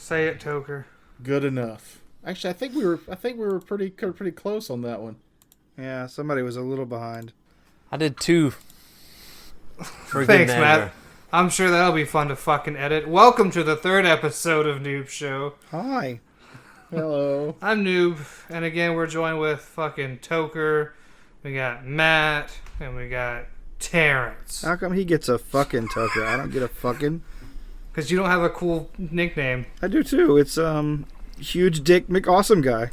Say it, Toker. Good enough. Actually, I think we were pretty close on that one. Yeah, somebody was a little behind. I did 2. Thanks, Matt. I'm sure that'll be fun to fucking edit. Welcome to the 3rd episode of Noob Show. Hi. Hello. I'm Noob, and again, we're joined with fucking Toker. We got Matt, and we got Terance. How come he gets a fucking Toker? I don't get a fucking. Because you don't have a cool nickname. I do too. It's Huge Dick McAwesome Guy.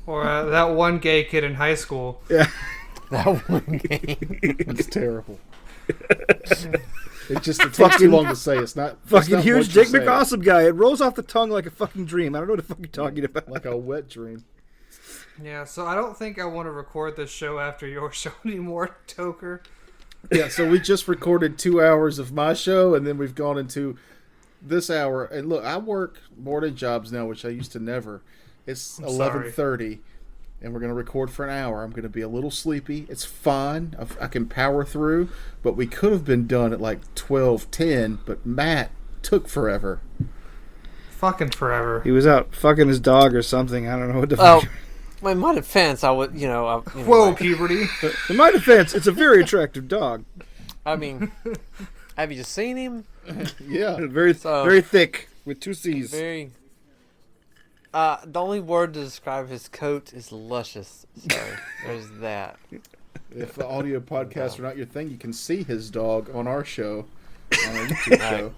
Or that one gay kid in high school. Yeah. That one game. It's terrible. It takes too long to say. It's not fucking Huge Dick McAwesome McAwesome Guy. It rolls off the tongue like a fucking dream. I don't know what the fuck you're talking about. Like a wet dream. Yeah, so I don't think I want to record this show after your show anymore, Toker. Yeah, so we just recorded 2 hours of my show, and then we've gone into this hour. And look, I work morning jobs now, which I used to never. It's 11:30, and we're going to record for an hour. I'm going to be a little sleepy. It's fine. I can power through, but we could have been done at like 12:10, but Matt took forever. Fucking forever. He was out fucking his dog or something. I don't know what the fuck. In my defense, I would, Whoa, puberty. In my defense, it's a very attractive dog. I mean, have you just seen him? Yeah. Very thick with 2 C's. Very. The only word to describe his coat is luscious. So there's that. If the audio podcasts are not your thing, you can see his dog on our show, on our YouTube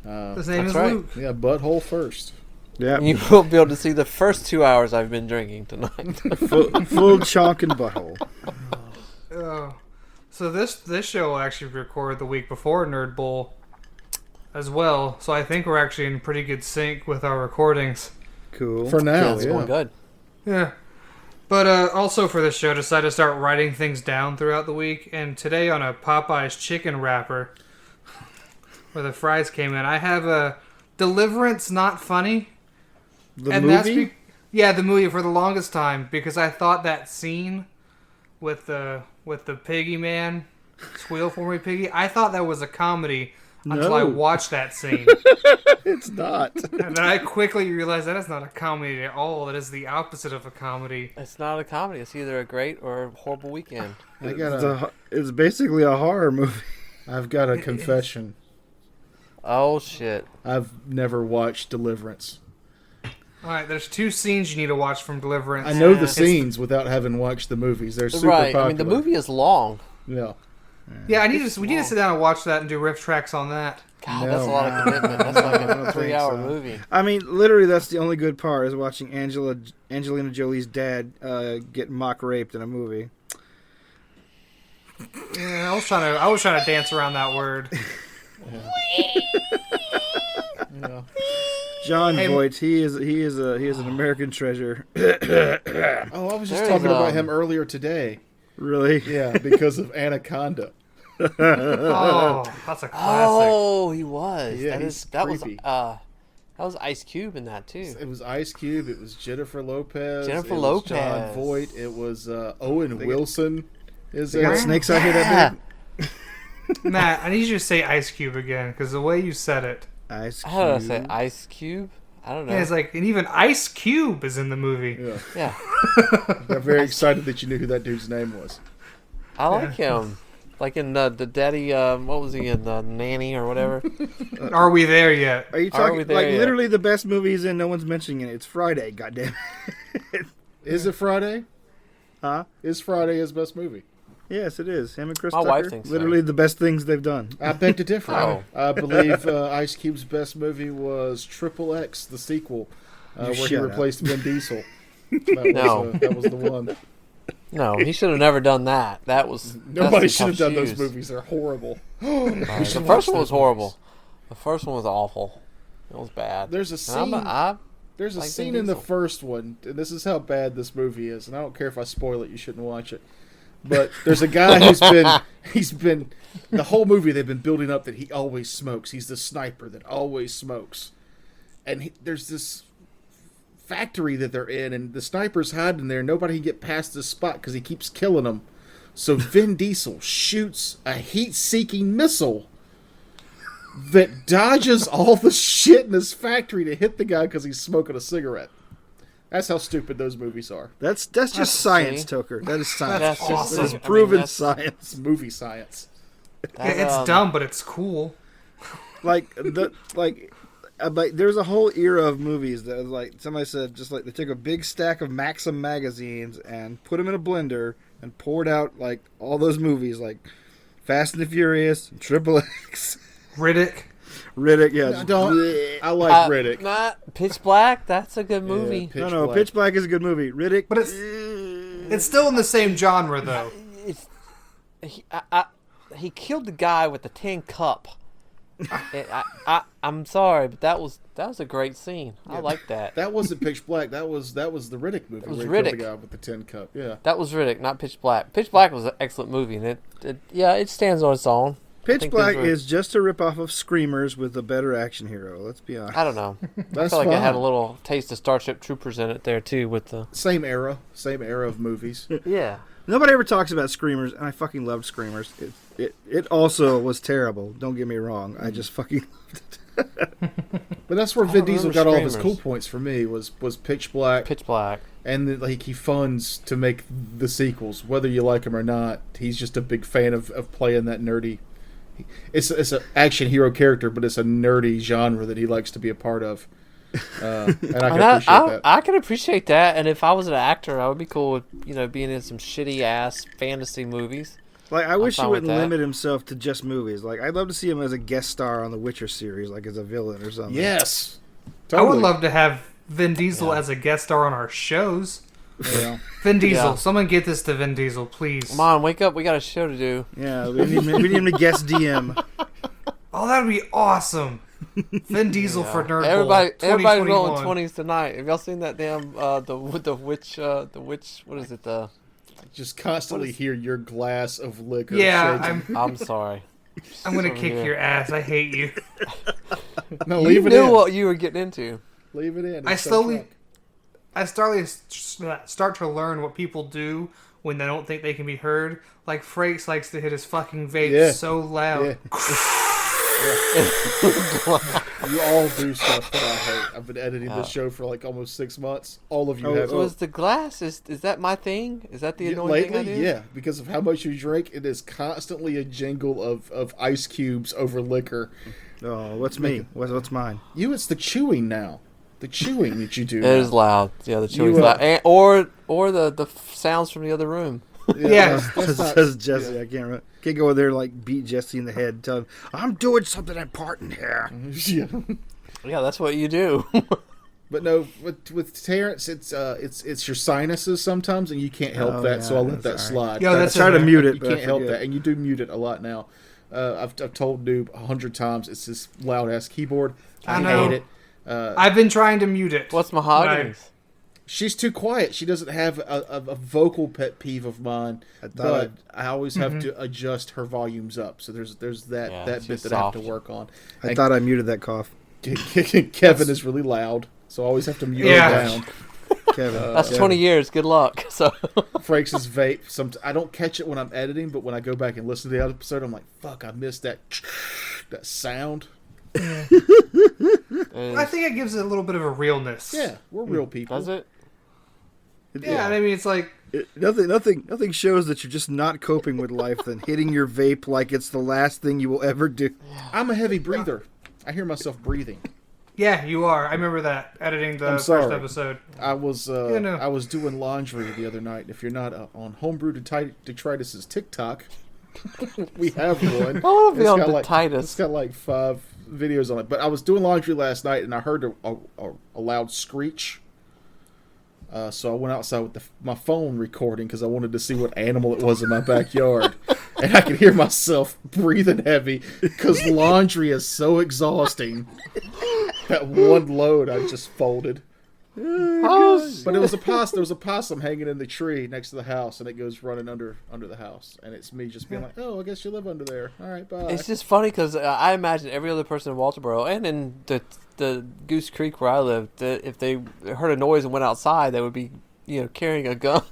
show. His name is right. Luke. Yeah, butthole first. Yeah. You will be able to see the first 2 hours I've been drinking tonight. Full chonk and butthole. So this show will actually record the week before Nerd Bowl as well. So I think we're actually in pretty good sync with our recordings. Cool. For now, It's yeah. going good. Yeah. But also for this show, decided to start writing things down throughout the week. And today on a Popeye's chicken wrapper, where the fries came in, I have a Deliverance Not Funny. The and movie? Yeah, the movie for the longest time, because I thought that scene with the piggy man, squeal for me piggy, I thought that was a comedy until I watched that scene. It's not. And then I quickly realized that is not a comedy at all. That is the opposite of a comedy. It's not a comedy. It's either a great or a horrible weekend. It's basically a horror movie. I've got a confession. Oh, shit. I've never watched Deliverance. Alright, there's 2 scenes you need to watch from Deliverance. I know the scenes without having watched the movies. They're super popular. I mean, the movie is long. Yeah. Yeah, we need to sit down and watch that and do riff tracks on that. God, No. that's a lot of commitment. That's like a 3-hour so. movie. I mean, literally, that's the only good part is watching Angelina Jolie's dad get mock raped in a movie. Yeah, I was trying to dance around that word. Yeah. John Voight, he is an American treasure. Oh, I was just talking about him earlier today. Really? Yeah, because of Anaconda. Oh, that's a classic. Oh, he was. Yeah, that creepy. That was Ice Cube in that too. It was Ice Cube. It was Jennifer Lopez. Jennifer it Lopez. Was John Voight. It was Owen Wilson. Is They got there? snakes out here that big? Matt, I need you to say Ice Cube again, because the way you said it. Ice Cube. How did I say Ice Cube? I don't know. Yeah, it's like, and even Ice Cube is in the movie. Yeah. Yeah, I'm very excited that you knew who that dude's name was. I like him. Like in the daddy, what was he in, the Nanny or whatever? Are we there yet? Are you Are talking we there like yet? literally the best movie he's in? No one's mentioning it. It's Friday. Goddamn. Is it Friday? Huh? Is Friday his best movie? Yes, it is. Him and Chris My Tucker. wife thinks so. Literally the best things they've done. I beg to differ. Oh. I believe Ice Cube's best movie was Triple X, the sequel, where he shut up. replaced Vin Diesel. No. That was the one. No, he should have never done that. That was Nobody that's should have some done tough those shoes. movies. They're horrible. The first one was horrible. The first one was awful. It was bad. There's a And scene. There's a like scene Vin in the Diesel. first one, and this is how bad this movie is. And I don't care if I spoil it; you shouldn't watch it. But there's a guy he's been the whole movie they've been building up that he always smokes. He's the sniper that always smokes, and there's this factory that they're in, and the sniper's hiding there. Nobody can get past this spot because he keeps killing them. So Vin Diesel shoots a heat-seeking missile that dodges all the shit in his factory to hit the guy because he's smoking a cigarette. That's how stupid those movies are. That's just science, Toker. That is science. That's awesome. That is proven that's- science. It's movie science. It's dumb, but it's cool. Like there's a whole era of movies that was like somebody said, just like they took a big stack of Maxim magazines and put them in a blender and poured out like all those movies like Fast and the Furious, Triple X, Riddick. Yeah. I like Riddick. Not Pitch Black. That's a good movie. Pitch Black is a good movie. Riddick, But it's still in the same genre, though. He killed the guy with the tin cup. I'm sorry, but that was a great scene. I like that. That wasn't Pitch Black. That was the Riddick movie. It was where he killed Riddick. the guy with the tin cup. Yeah. That was Riddick, not Pitch Black. Pitch Black was an excellent movie, and it stands on its own. Pitch Black is just a ripoff of Screamers with a better action hero. Let's be honest. I don't know. That's I feel like it had a fine. little taste of Starship Troopers in it there too, with the Same era of movies. yeah. Nobody ever talks about Screamers, and I fucking loved Screamers. It also was terrible. Don't get me wrong. I just fucking loved it. But that's where I Vin don't Diesel remember got all of his Screamers. cool points for me was Pitch Black, Pitch Black. and like he funds to make the sequels, whether you like him or not. He's just a big fan of playing that nerdy. It's an action hero character, but it's a nerdy genre that he likes to be a part of, and I can appreciate that. I can appreciate that, and if I was an actor, I would be cool with being in some shitty ass fantasy movies. Like, I wish he fine with wouldn't that. limit himself to just movies. Like, I'd love to see him as a guest star on the Witcher series, like as a villain or something. Yes, I totally. would love to have Vin Diesel Yeah. as a guest star on our shows. Yeah. Vin Diesel. Yeah. Someone get this to Vin Diesel, please. Come on, wake up! We got a show to do. Yeah, we need him to guest DM. Oh, that would be awesome. Vin Diesel for Nerd Everybody's Bowl rolling 2021. 20s tonight. Have y'all seen that damn the witch? What is it? Just constantly hear your glass of liquor. Yeah, shaking. I'm sorry. I'm gonna over kick here. your ass. I hate you. No, You leave it knew in. what you were getting into. Leave it in. I It's so fun. start to learn what people do when they don't think they can be heard. Like Frakes likes to hit his fucking vape Yeah. so loud. Yeah. You all do stuff that I hate. I've been editing this show for like almost 6 months. All of you have. Was the glass? Is that my thing? Is that the annoying thing I Lately, do? yeah, because of how much you drink, it is constantly a jingle of ice cubes over liquor. Oh, what's me? What's mine? You, it's the chewing now. The chewing that you do. It now. is loud. Yeah, the chewing's You, loud. And, or the sounds from the other room. Yeah. that's not- Says Jesse. I can't remember. Can't go over there and, like, beat Jesse in the head and tell him, I'm doing something important here. yeah. Yeah, that's what you do. But no, with Terance, it's your sinuses sometimes, and you can't help Oh, that. yeah, so I'll let that that's slide. Yo, that's I try to in there. mute it, You but can't I help forget. that, and you do mute it a lot now. I've told Noob 100 times it's this loud ass keyboard. I know. hate it. I've been trying to mute it. What's mahogany's? She's too quiet. She doesn't have a vocal pet peeve of mine, but I always have to adjust her volumes up. So there's that Yeah, bit she's that I have to soft. work on. I thought I muted that cough. Kevin is really loud, so I always have to mute Yeah. him down. Kevin. That's 20 years. Good luck. So Frakes' vape. I don't catch it when I'm editing, but when I go back and listen to the episode, I'm like, "Fuck, I missed that sound." I think it gives it a little bit of a realness. Yeah, we're real people. does it? Yeah, I mean, it's like, Nothing shows that you're just not coping with life than hitting your vape like it's the last thing you will ever do. I'm a heavy breather. I hear myself breathing. yeah, you are. I remember that, editing the I'm first sorry. episode. I was no. I was doing laundry the other night. If you're not on Homebrew Detritus's TikTok, we have one. I want to be It's on got the like- Titus. It's got like 5 videos on it. But I was doing laundry last night and I heard a loud screech. So I went outside with my phone recording because I wanted to see what animal it was in my backyard. And I could hear myself breathing heavy because laundry is so exhausting. That one load I just folded. But it was a possum. There was a possum hanging in the tree next to the house, and it goes running under the house. And it's me just being like, "Oh, I guess you live under there. All right, bye." It's just funny because I imagine every other person in Walterboro and in the Goose Creek where I lived, that if they heard a noise and went outside, they would be carrying a gun.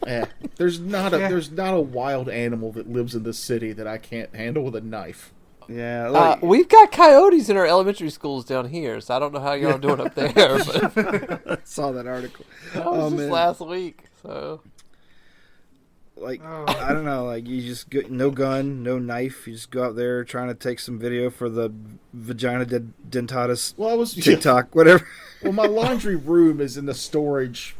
Yeah. There's not a wild animal that lives in this city that I can't handle with a knife. Yeah, like, we've got coyotes in our elementary schools down here, so I don't know how y'all are doing up there. But I saw that article. that was just Man. last week. So Like, I don't know, like, you just get no gun, no knife. You just go out there trying to take some video for the vagina dentatus TikTok, whatever. Well, my laundry room is in the storage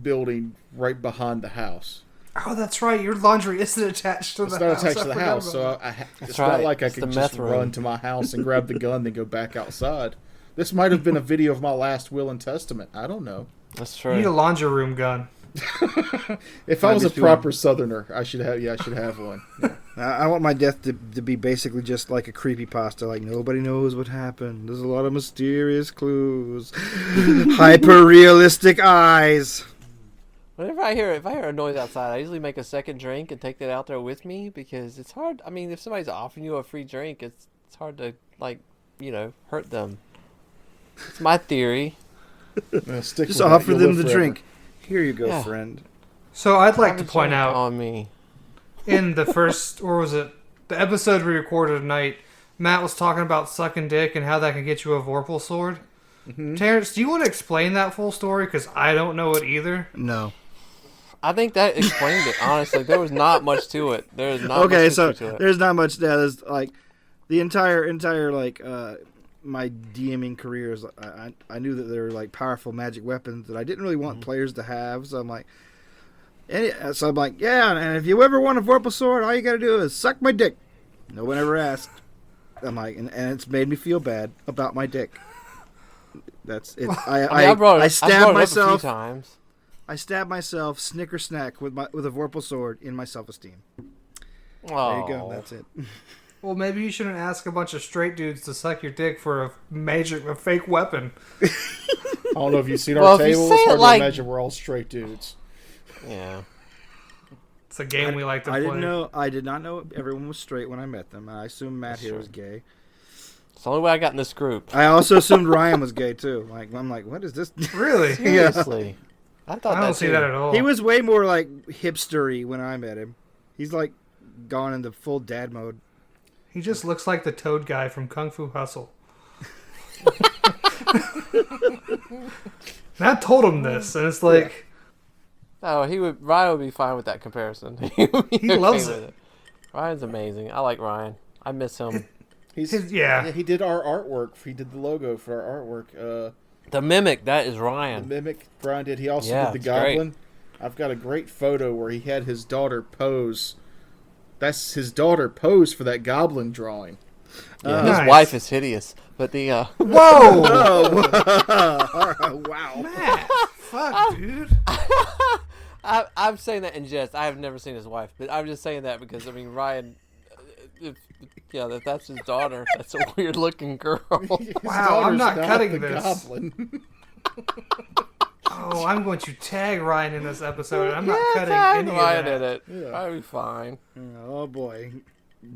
building right behind the house. Oh, that's right. Your laundry isn't attached to the house. It's not attached I to the forgot house, about so that. it's right. not like I It's could the just meth room. run to my house and grab the gun and go back outside. This might have been a video of my last will and testament. I don't know. that's You need a true. laundry room gun. If I Might was a be proper Southerner, I should have one. Yeah. I want my death to be basically just like a creepypasta. Like, nobody knows what happened. There's a lot of mysterious clues. Hyper-realistic eyes. Whenever I hear a noise outside, I usually make a second drink and take that out there with me because it's hard. I mean, if somebody's offering you a free drink, it's hard to hurt them. It's my theory. Stick Just with offer it. You'll them live the forever. drink. Here you go, Yeah. friend. So I'd like to point out on me. in the first, or was it the episode we recorded tonight, Matt was talking about sucking dick and how that can get you a Vorpal sword. Mm-hmm. Terrence, do you want to explain that full story? Because I don't know it either. No. I think that explained it. Honestly, there was not much to it. There is not. Okay, much so history to it. there's not much. Yeah, there's like the entire like my DMing career is. I knew that there were like powerful magic weapons that I didn't really want players to have. So I'm like, yeah. And if you ever want a Vorpal sword, all you got to do is suck my dick. No one ever asked. I'm like, and it's made me feel bad about my dick. That's it. I brought it stabbed up a myself. few times. I stabbed myself snicker snack with a Vorpal sword in my self-esteem. Oh, There you go. That's it. Well, maybe you shouldn't ask a bunch of straight dudes to suck your dick for a fake weapon. I don't know if you've seen Well, our if you table. say It's it hard like- to imagine we're all straight dudes. Yeah. It's a game we like to I play. didn't know. I did not know everyone was straight when I met them. I assumed Matt here was gay. It's the only way I got in this group. I also assumed Ryan was gay too. Like, I'm like, what is this? Really? Seriously. I thought I don't see that at all. He was way more like hipstery when I met him. He's like gone into full dad mode. He just looks like the Toad guy from Kung Fu Hustle. Matt told him this, and it's like, Oh, Ryan would be fine with that comparison. He would be He loves with it. Ryan's amazing. I like Ryan. I miss him. yeah. He did our artwork. He did the logo for our artwork. The Mimic, that is The Ryan. Mimic, Brian did. He also Yeah, did it's the great. Goblin. I've got a great photo where he had his daughter pose. That's his daughter pose for that Goblin drawing. Yeah, Nice. his wife is hideous. But the Whoa! Oh, wow. Matt, fuck, dude. I'm saying that in jest. I have never seen his wife, but I'm just saying that because I mean Ryan. If that's his daughter, that's a weird looking girl. His Wow, I'm daughter's not cutting the this. Goblin. Oh, I'm going to tag Ryan in this episode, and I'm not cutting tag any Ryan of in that. it. Yeah. I'll be fine. Oh boy.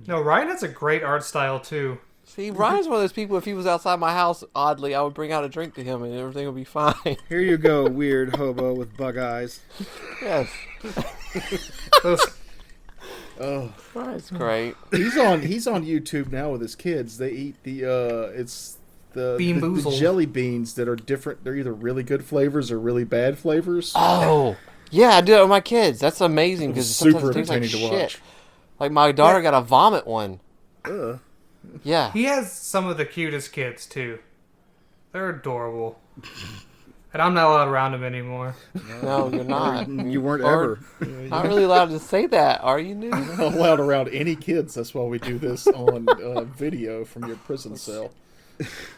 No, Ryan has a great art style, too. See, Ryan's one of those people. If he was outside my house, oddly, I would bring out a drink to him, and everything would be fine. Here you go, weird hobo with bug eyes. Yes, Those, Oh, Ryan's great. he's on YouTube now with his kids. They eat the Bean the Boozled. jelly beans that are different. They're either really good flavors or really bad flavors. Oh, yeah, I do that with my kids. That's amazing because sometimes Super it tastes like entertaining to shit. watch. Like my daughter got a vomit one. Ugh. Yeah, he has some of the cutest kids, too. They're adorable. And I'm not allowed around him anymore. no, you're not. You weren't Or- ever. Not really allowed to say that, are you, Nude? I'm not allowed around any kids. That's why we do this on video from your prison cell.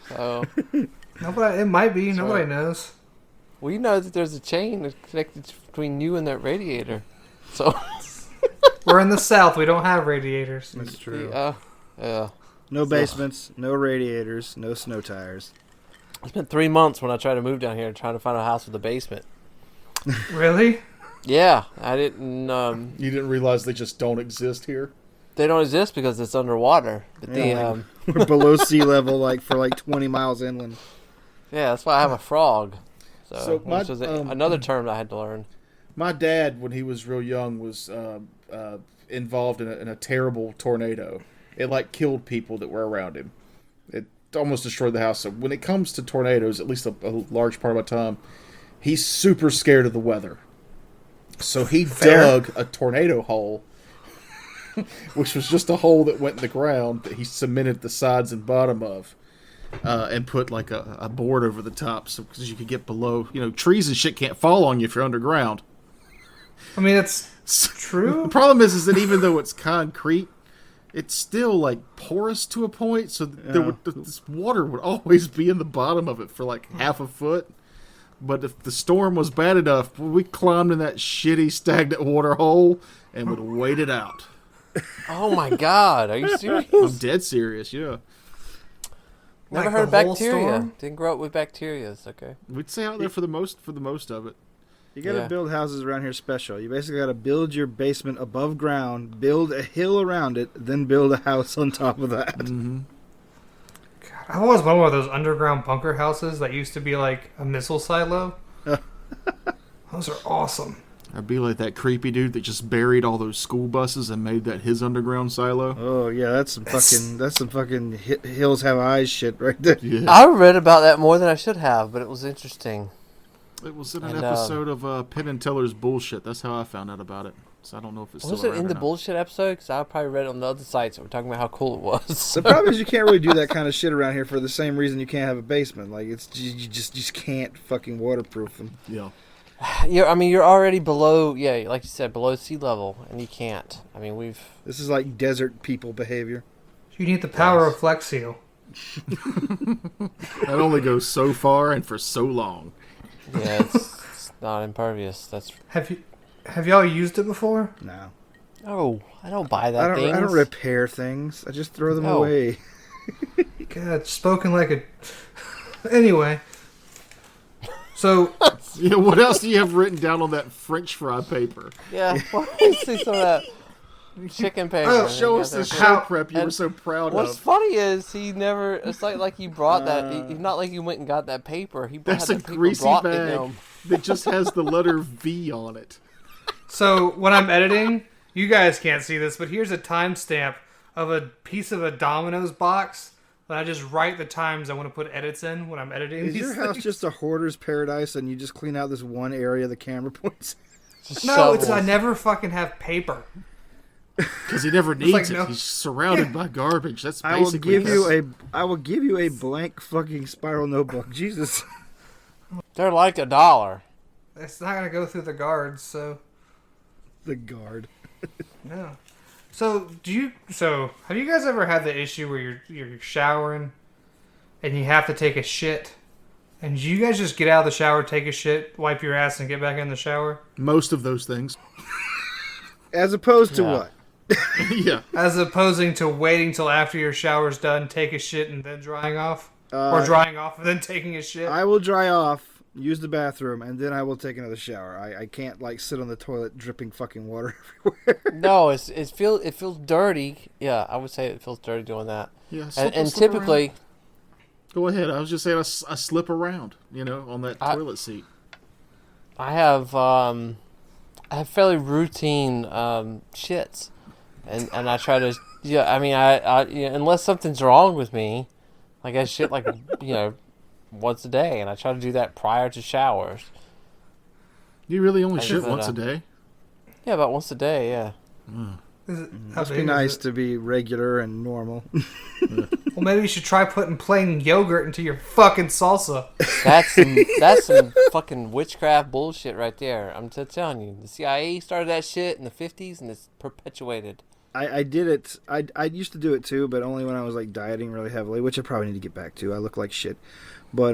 So, Nobody, it might be. Nobody knows. we know that there's a chain connected between you and that radiator. So, We're in the South. We don't have radiators. That's true. yeah. No basements, no radiators, no snow tires. It's been 3 months when I tried to move down here trying to find a house with a basement. Really? Yeah, I didn't. You didn't realize they just don't exist here. They don't exist because it's underwater. But Yeah, We're below sea level, like for like 20 miles inland. yeah, that's why I have a frog. So my- which is another term I had to learn. My dad, when he was real young, was involved in a terrible tornado. it like killed people that were around him. It almost destroyed the house. So when it comes to tornadoes, at least a large part of my time, he's super scared of the weather. So he dug a tornado hole, which was just a hole that went in the ground that he cemented the sides and bottom of, and put like a board over the top so because you could get below. You know, trees and shit can't fall on you if you're underground. I mean, it's true. The problem is that even though it's concrete, it's still like porous to a point. So this water would always be in the bottom of it for like half a foot. But if the storm was bad enough, we climbed in that shitty stagnant water hole and would wait it out. Oh my God! Are you serious? I'm dead serious. Yeah. Never Like heard of the whole bacteria. storm? Didn't grow up with bacterias. Okay. We'd stay out there for the most of it. You got to Yeah. build houses around here special. You basically got to build your basement above ground, build a hill around it, then build a house on top of that. Mm-hmm. God, I've always wanted one of those underground bunker houses that used to be like a missile silo. Those are awesome. I'd be like that creepy dude that just buried all those school buses and made that his underground silo. Oh yeah, that's some fucking hills have eyes shit right there. Yeah. I read about that more than I should have, but it was interesting. It was in an And, episode of Penn and Teller's Bullshit. That's how I found out about it. So I don't know if it's Was still it around in or the not. bullshit episode? Because I probably read it on the other sites that were talking about how cool it was. The problem is you can't really do that kind of shit around here for the same reason you can't have a basement. Like it's you just can't fucking waterproof them. Yeah. You're already below, like you said, below sea level, and you can't. I mean, This is like desert people behavior. You need the power of Flex Seal. That only goes so far and for so long. it's not impervious. That's Have y'all used it before? No, I don't buy that. I don't repair things. I just throw them No. away. God, spoken like a. Anyway. So, Yeah, what else do you have written down on that French fry paper? Yeah, why don't you see some of that chicken paper? Oh, show us the this show prep you were and so proud What's of. funny is he never. It's like you brought that. It's not like you went and got that paper. He brought That's a that paper greasy brought to bag him. that just has the letter V on it. so when I'm editing, you guys can't see this, but here's a timestamp of a piece of a Domino's box. And I just write the times I want to put edits in when I'm editing. Is these your house things. just a hoarder's paradise and you just clean out this one area the camera points? No, it's I Shovels. never fucking have paper. Because he never needs like it. no- He's surrounded by garbage. That's I will basically I will give you a blank fucking spiral notebook. Jesus. They're like $1. It's not gonna go through the guards, so The guard. no. So have you guys ever had the issue where you're showering and you have to take a shit? And you guys just get out of the shower, take a shit, wipe your ass, and get back in the shower? most of those things. As opposed to Yeah. what? Yeah. As opposing to waiting till after your shower's done, take a shit, and then drying off? Or drying off and then taking a shit? I will dry off, use the bathroom, and then I will take another shower. I can't like sit on the toilet dripping fucking water everywhere. No, it feels dirty. Yeah, I would say it feels dirty doing that. Yeah. And typically, Go ahead. I was just saying I slip around, on that toilet seat. I have fairly routine shits, and I try to I unless something's wrong with me, like I shit like once a day, and I try to do that prior to showers. You really only I shit just, once a day? Yeah, about once a day. Yeah. Is it, how Must big be is nice it? to be regular and normal. Well, maybe you should try putting plain yogurt into your fucking salsa. That's some fucking witchcraft bullshit right there. I'm just telling you, the CIA started that shit in the 50s, and it's perpetuated. I did it. I used to do it too, but only when I was like dieting really heavily, which I probably need to get back to. I look like shit, but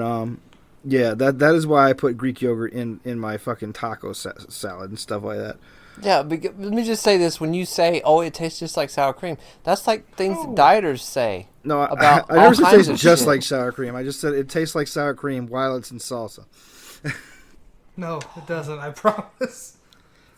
yeah, that is why I put Greek yogurt in my fucking taco salad and stuff like that. Yeah, but let me just say this: when you say, "Oh, it tastes just like sour cream," that's like things that dieters say. No, About I never all said it kinds tastes of just shit. like sour cream. I just said it tastes like sour cream while it's in salsa. No, it doesn't, I promise.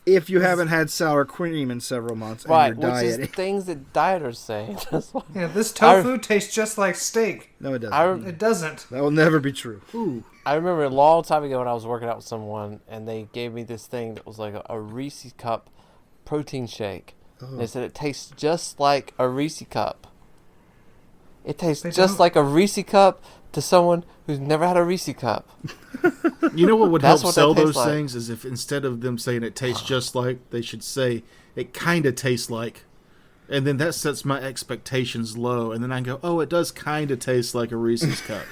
If you haven't had sour cream in several months Right, and you're which is dieting. things that dieters say. That's why- Yeah, this tofu tastes just like steak. No, it doesn't. It doesn't. That will never be true. Ooh. I remember a long time ago when I was working out with someone, and they gave me this thing that was like a Reese's cup protein shake. And they said it tastes just like a Reese's cup. It tastes They just don't. like a Reese cup to someone who's never had a Reese cup. You know what would That's help what that sell tastes those like. things is if instead of them saying it tastes just like, they should say it kind of tastes like. And then that sets my expectations low. And then I go, oh, it does kind of taste like a Reese's cup.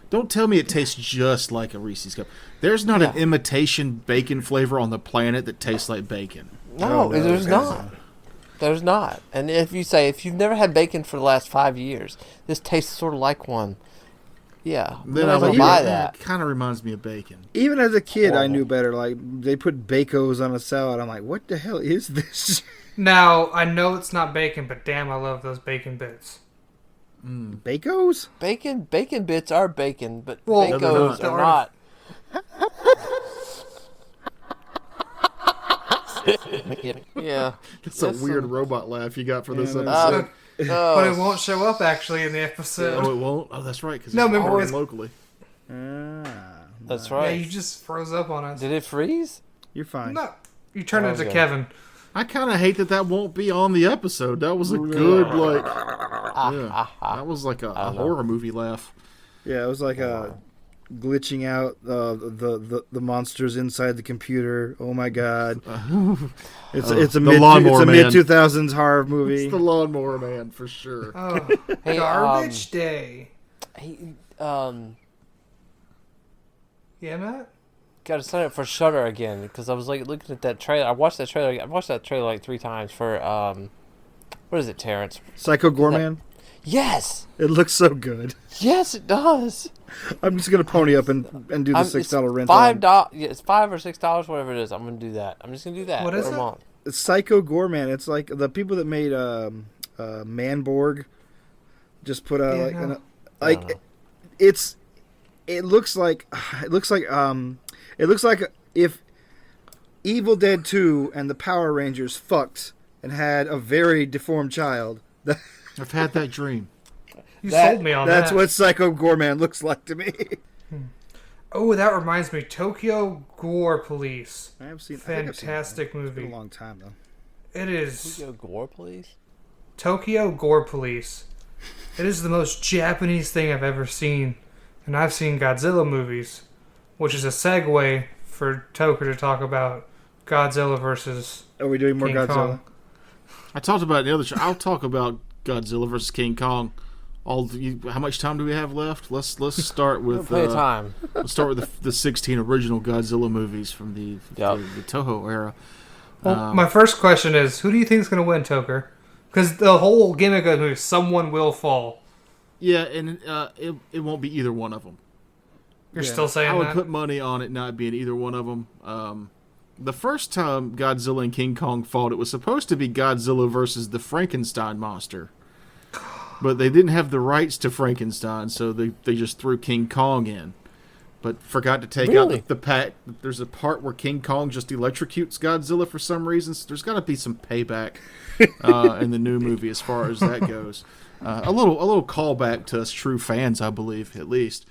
Don't tell me it tastes just like a Reese's cup. There's not an imitation bacon flavor on the planet that tastes like bacon. No, there's not. There's not. And if you've never had bacon for the last 5 years, this tastes sort of like one. Yeah. Then I I'm will like, buy yeah, that. it kind of reminds me of bacon. Even as a kid, I Horrible. knew better. Like, they put Bacos on a salad. I'm like, what the hell is this? Now, I know it's not bacon, but damn, I love those bacon bits. Bacos? Bacon bits are bacon, but Well, Bacos they're are not. not. Yeah. That's a That's weird some- robot laugh you got for this Yeah, episode. But it won't show up actually in the episode. Oh, it won't? Oh, that's right, because No, it's remember, recording it's- locally. That's Yeah, right. you just froze up on us. Did it freeze? You're fine. No, you turned into Okay. Kevin. I kind of hate that won't be on the episode. That was a good, like... Yeah, that was like a don't know. horror movie laugh. Yeah, it was like glitching out the monsters inside the computer. Oh my god! It's a the mid Lawnmower Man. 2000s horror movie. It's the Lawnmower Man, for sure. Oh, Hey, garbage day. Hey, Yeah, Matt. got to sign up for Shudder again because I was like looking at that trailer. I watched that trailer like 3 times for what is it, Terance? Psycho Gorman. Yes, It looks so good. yes, it does. I'm just gonna pony up and do the It's $6 rent. $5. Yeah, it's $5 or $6, whatever it is. I'm gonna do that. I'm just gonna do that. What is for a it? month. Psycho Gorman. It's like the people that made Manborg just put out Yeah, like no. I don't know. it looks like if Evil Dead 2 and the Power Rangers fucked and had a very deformed child. I've had that dream. You sold me on That's that. what Psycho Gorman looks like to me. Oh, that reminds me. Tokyo Gore Police. I have seen. I think I've seen that. Fantastic It's been movie. a long time though. It is Tokyo Gore, please. Tokyo Gore Police. It is the most Japanese thing I've ever seen. And I've seen Godzilla movies, which is a segue for Toker to talk about Godzilla versus Are we doing more King Godzilla? Kong. I talked about it in the other show. I'll talk about Godzilla versus King Kong. How much time do we have left? Let's start with Plenty of time. let's start with the 16 original Godzilla movies from the Toho era. Well, my first question is, who do you think is going to win, Toker? Because the whole gimmick of the movie, someone will fall. Yeah, and it won't be either one of them. You're still saying I would that? put money on it not being either one of them. The first time Godzilla and King Kong fought, it was supposed to be Godzilla versus the Frankenstein monster. But they didn't have the rights to Frankenstein, so they just threw King Kong in. But forgot to take Really? out the pack. There's a part where King Kong just electrocutes Godzilla for some reason. So there's got to be some payback in the new movie as far as that goes. A little callback to us true fans, I believe, at least.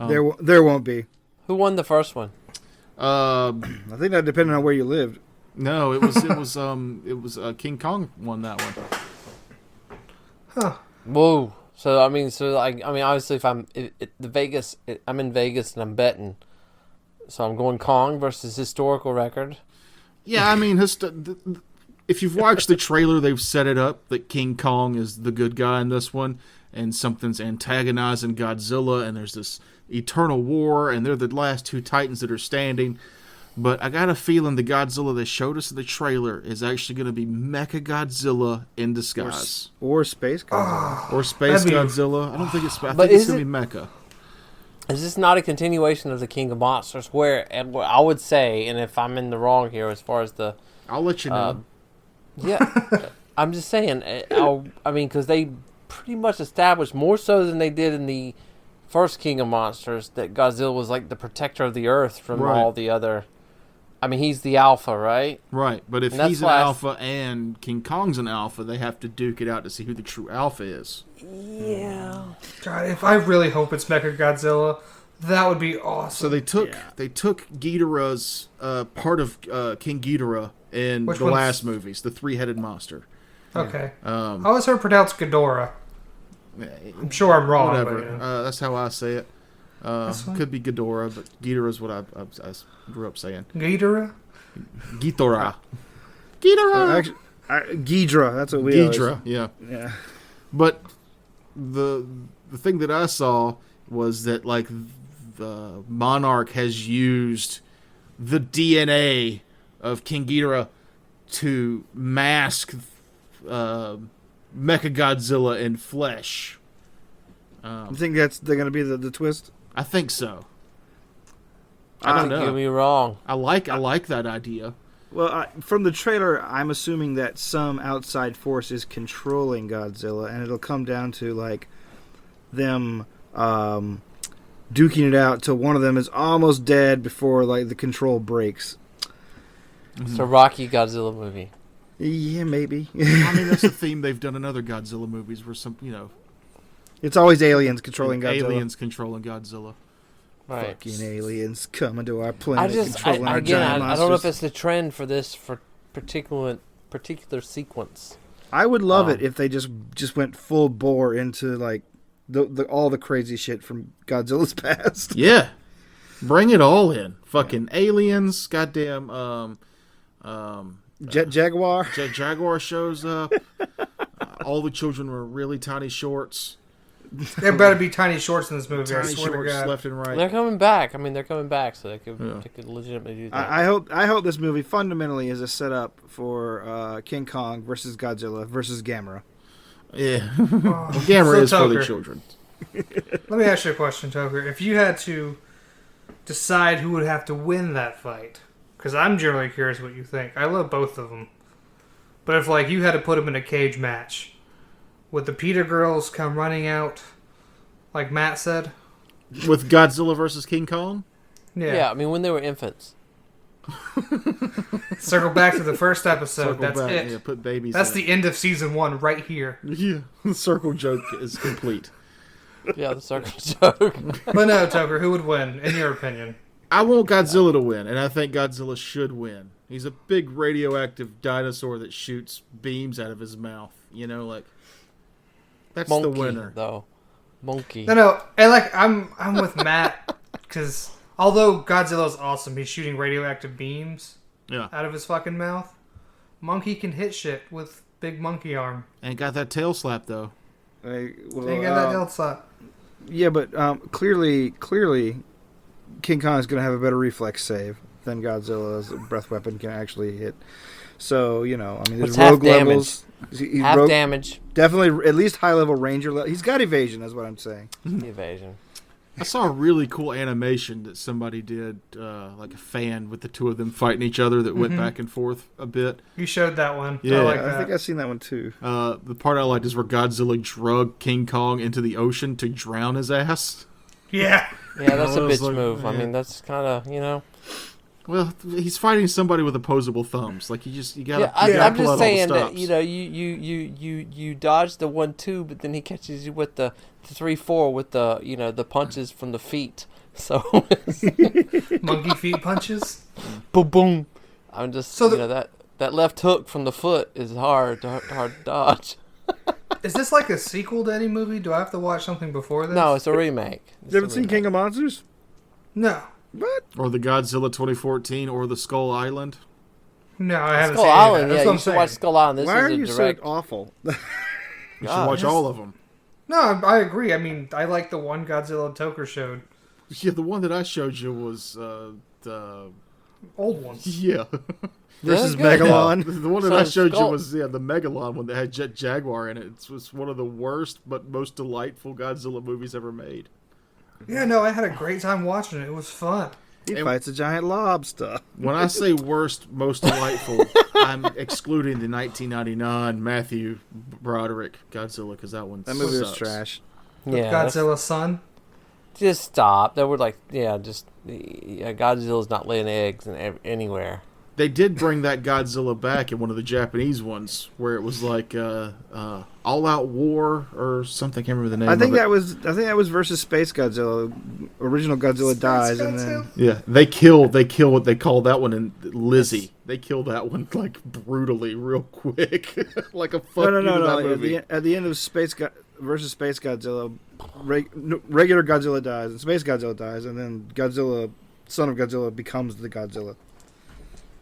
There won't be. Who won the first one? I think that depended on where you lived. No, it was King Kong won that one. Whoa. So obviously, if I'm I'm in Vegas and I'm betting, so I'm going Kong versus historical record. Yeah, I mean, if you've watched the trailer, they've set it up that King Kong is the good guy in this one, and something's antagonizing Godzilla, and there's this eternal war, and they're the last two titans that are standing. But I got a feeling the Godzilla they showed us in the trailer is actually going to be Mecha Godzilla in disguise. Or Space Godzilla. Or Space That'd be- Godzilla. I don't think it's... I But think it's is going to be Mecha. Is this not a continuation of the King of Monsters? Where and what I would say, and if I'm in the wrong here as far as the I'll let you know. yeah, I'm just saying. Because they pretty much established more so than they did in the first King of Monsters that Godzilla was like the protector of the Earth from Right. all the other. I mean, he's the alpha, right? Right, but if And that's he's an why alpha and King Kong's an alpha, they have to duke it out to see who the true alpha is. Yeah. God, if I really hope it's Mecha Godzilla, that would be awesome. So they took Ghidorah's part of King Ghidorah in Which the one's- last movies, the three-headed monster. Okay. I always heard pronounced Ghidorah. I'm sure I'm wrong. Whatever. But, yeah. That's how I say it. Fine. Could be Ghidorah, but Ghidorah is what I grew up saying. Ghidorah? Ghidorah. Ghidorah. Actually, Ghidra. That's what we Ghidra. Yeah. Yeah. But the thing that I saw was that like the Monarch has used the DNA of King Ghidorah to mask Mechagodzilla in flesh. You think they're going to be the twist? I think so. I don't know. Get me wrong. I like that idea. Well, from the trailer, I'm assuming that some outside force is controlling Godzilla, and it'll come down to like them duking it out till one of them is almost dead before like the control breaks. It's a Rocky Godzilla movie. Yeah, maybe. I mean, that's a theme they've done in other Godzilla movies, where It's always aliens controlling Godzilla. aliens controlling Godzilla. Right. Fucking aliens coming to our planet, I controlling our giant monsters. I don't know if it's the trend for this particular sequence. I would love it if they just went full bore into like all the crazy shit from Godzilla's past. Yeah, bring it all in. Fucking aliens, goddamn. Jet Jaguar. Jet Jaguar shows up. All the children were really tiny shorts. There better be tiny shorts in this movie. I Tiny swear to shorts God. left and right. They're coming back. I mean, they're coming back, so they could legitimately do that. I hope this movie fundamentally is a setup for King Kong versus Godzilla versus Gamera. Yeah, Oh, Gamera so is for the Toker, children. Let me ask you a question, Toker. If you had to decide who would have to win that fight, because I'm generally curious what you think. I love both of them. But if like you had to put them in a cage match, would the Peter girls come running out, like Matt said? With Godzilla versus King Kong? Yeah, I mean, when they were infants. Circle back to the first episode. Circle That's back. it. Yeah, put babies. That's in the end of season 1 right here. Yeah, the circle joke is complete. Yeah, the circle joke. But no, Toker, who would win, in your opinion? I want Godzilla to win, and I think Godzilla should win. He's a big radioactive dinosaur that shoots beams out of his mouth. That's Monkey, the winner. though. Monkey. No, and like I'm with Matt because although Godzilla's awesome, he's shooting radioactive beams out of his fucking mouth. Monkey can hit shit with big monkey arm. Ain't got that tail slap though. Ain't got that tail slap. Yeah, but clearly, King Kong is going to have a better reflex save than Godzilla's breath weapon can actually hit. So, I mean, there's rogue levels. Half damage. Definitely at least high-level ranger level. He's got evasion, is what I'm saying. Evasion. I saw a really cool animation that somebody did, like a fan with the two of them fighting each other that went back and forth a bit. You showed that one. Yeah. I like that. I think I've seen that one too. The part I liked is where Godzilla drug King Kong into the ocean to drown his ass. Yeah. Yeah, that's a I was bitch like, move. I yeah. mean, that's kind of, Well, he's fighting somebody with opposable thumbs. Like you gotta. Yeah, you gotta I'm pull out all just the saying that stops. you dodge the 1-2, but then he catches you with the 3-4 with the the punches from the feet. So Monkey feet punches. boom boom. I'm just So that left hook from the foot is hard to dodge. Is this like a sequel to any movie? Do I have to watch something before this? No, it's a remake. You haven't seen King of Monsters? No. What? Or the Godzilla 2014, or the Skull Island. No, I haven't Skull seen Island. That's Yeah, what you I'm should saying. watch Skull Island. This Why is are a you direct. so awful? You should God, watch all of them. No, I agree. I mean, I like the one Godzilla Toker showed. Yeah, the one that I showed you was the Old ones. yeah. Versus Good. Megalon. The one that So I showed Skull- you was the Megalon one that had Jet Jaguar in it. It was one of the worst but most delightful Godzilla movies ever made. Yeah, no, I had a great time watching it. It was fun. He fights a giant lobster. When I say worst, most delightful, I'm excluding the 1999 Matthew Broderick Godzilla because that one That movie was sucks. trash. Yeah, that's- Godzilla Son. just stop. That would Godzilla's not laying eggs anywhere. They did bring that Godzilla back in one of the Japanese ones where it was like All Out War or something. I can't remember the name. I think of that was versus Space Godzilla. Original Godzilla dies, and then Yeah, they kill what they call that one in Lizzie. They kill that one like brutally, real quick, like a fuck you to that movie. At the end of versus Space Godzilla, regular Godzilla dies, and Space Godzilla dies, and then Godzilla, Son of Godzilla, becomes the Godzilla.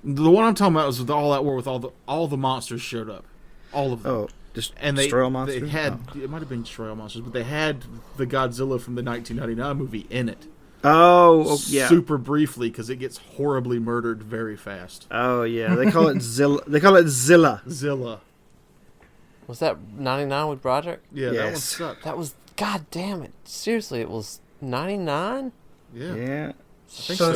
The one I'm talking about was with all that war with all the monsters showed up, all of them. Oh, just and Destroy All Monsters? They had it might have been Destroy All Monsters, but they had the Godzilla from the 1999 movie in it. Oh yeah. Super briefly, because it gets horribly murdered very fast. Oh yeah, they call it Zilla. They call it Zilla. Zilla. Was that 99 with Broderick? Yeah, Yes. that one sucked. That was, god damn it. Seriously, it was 99? Yeah. Yeah. So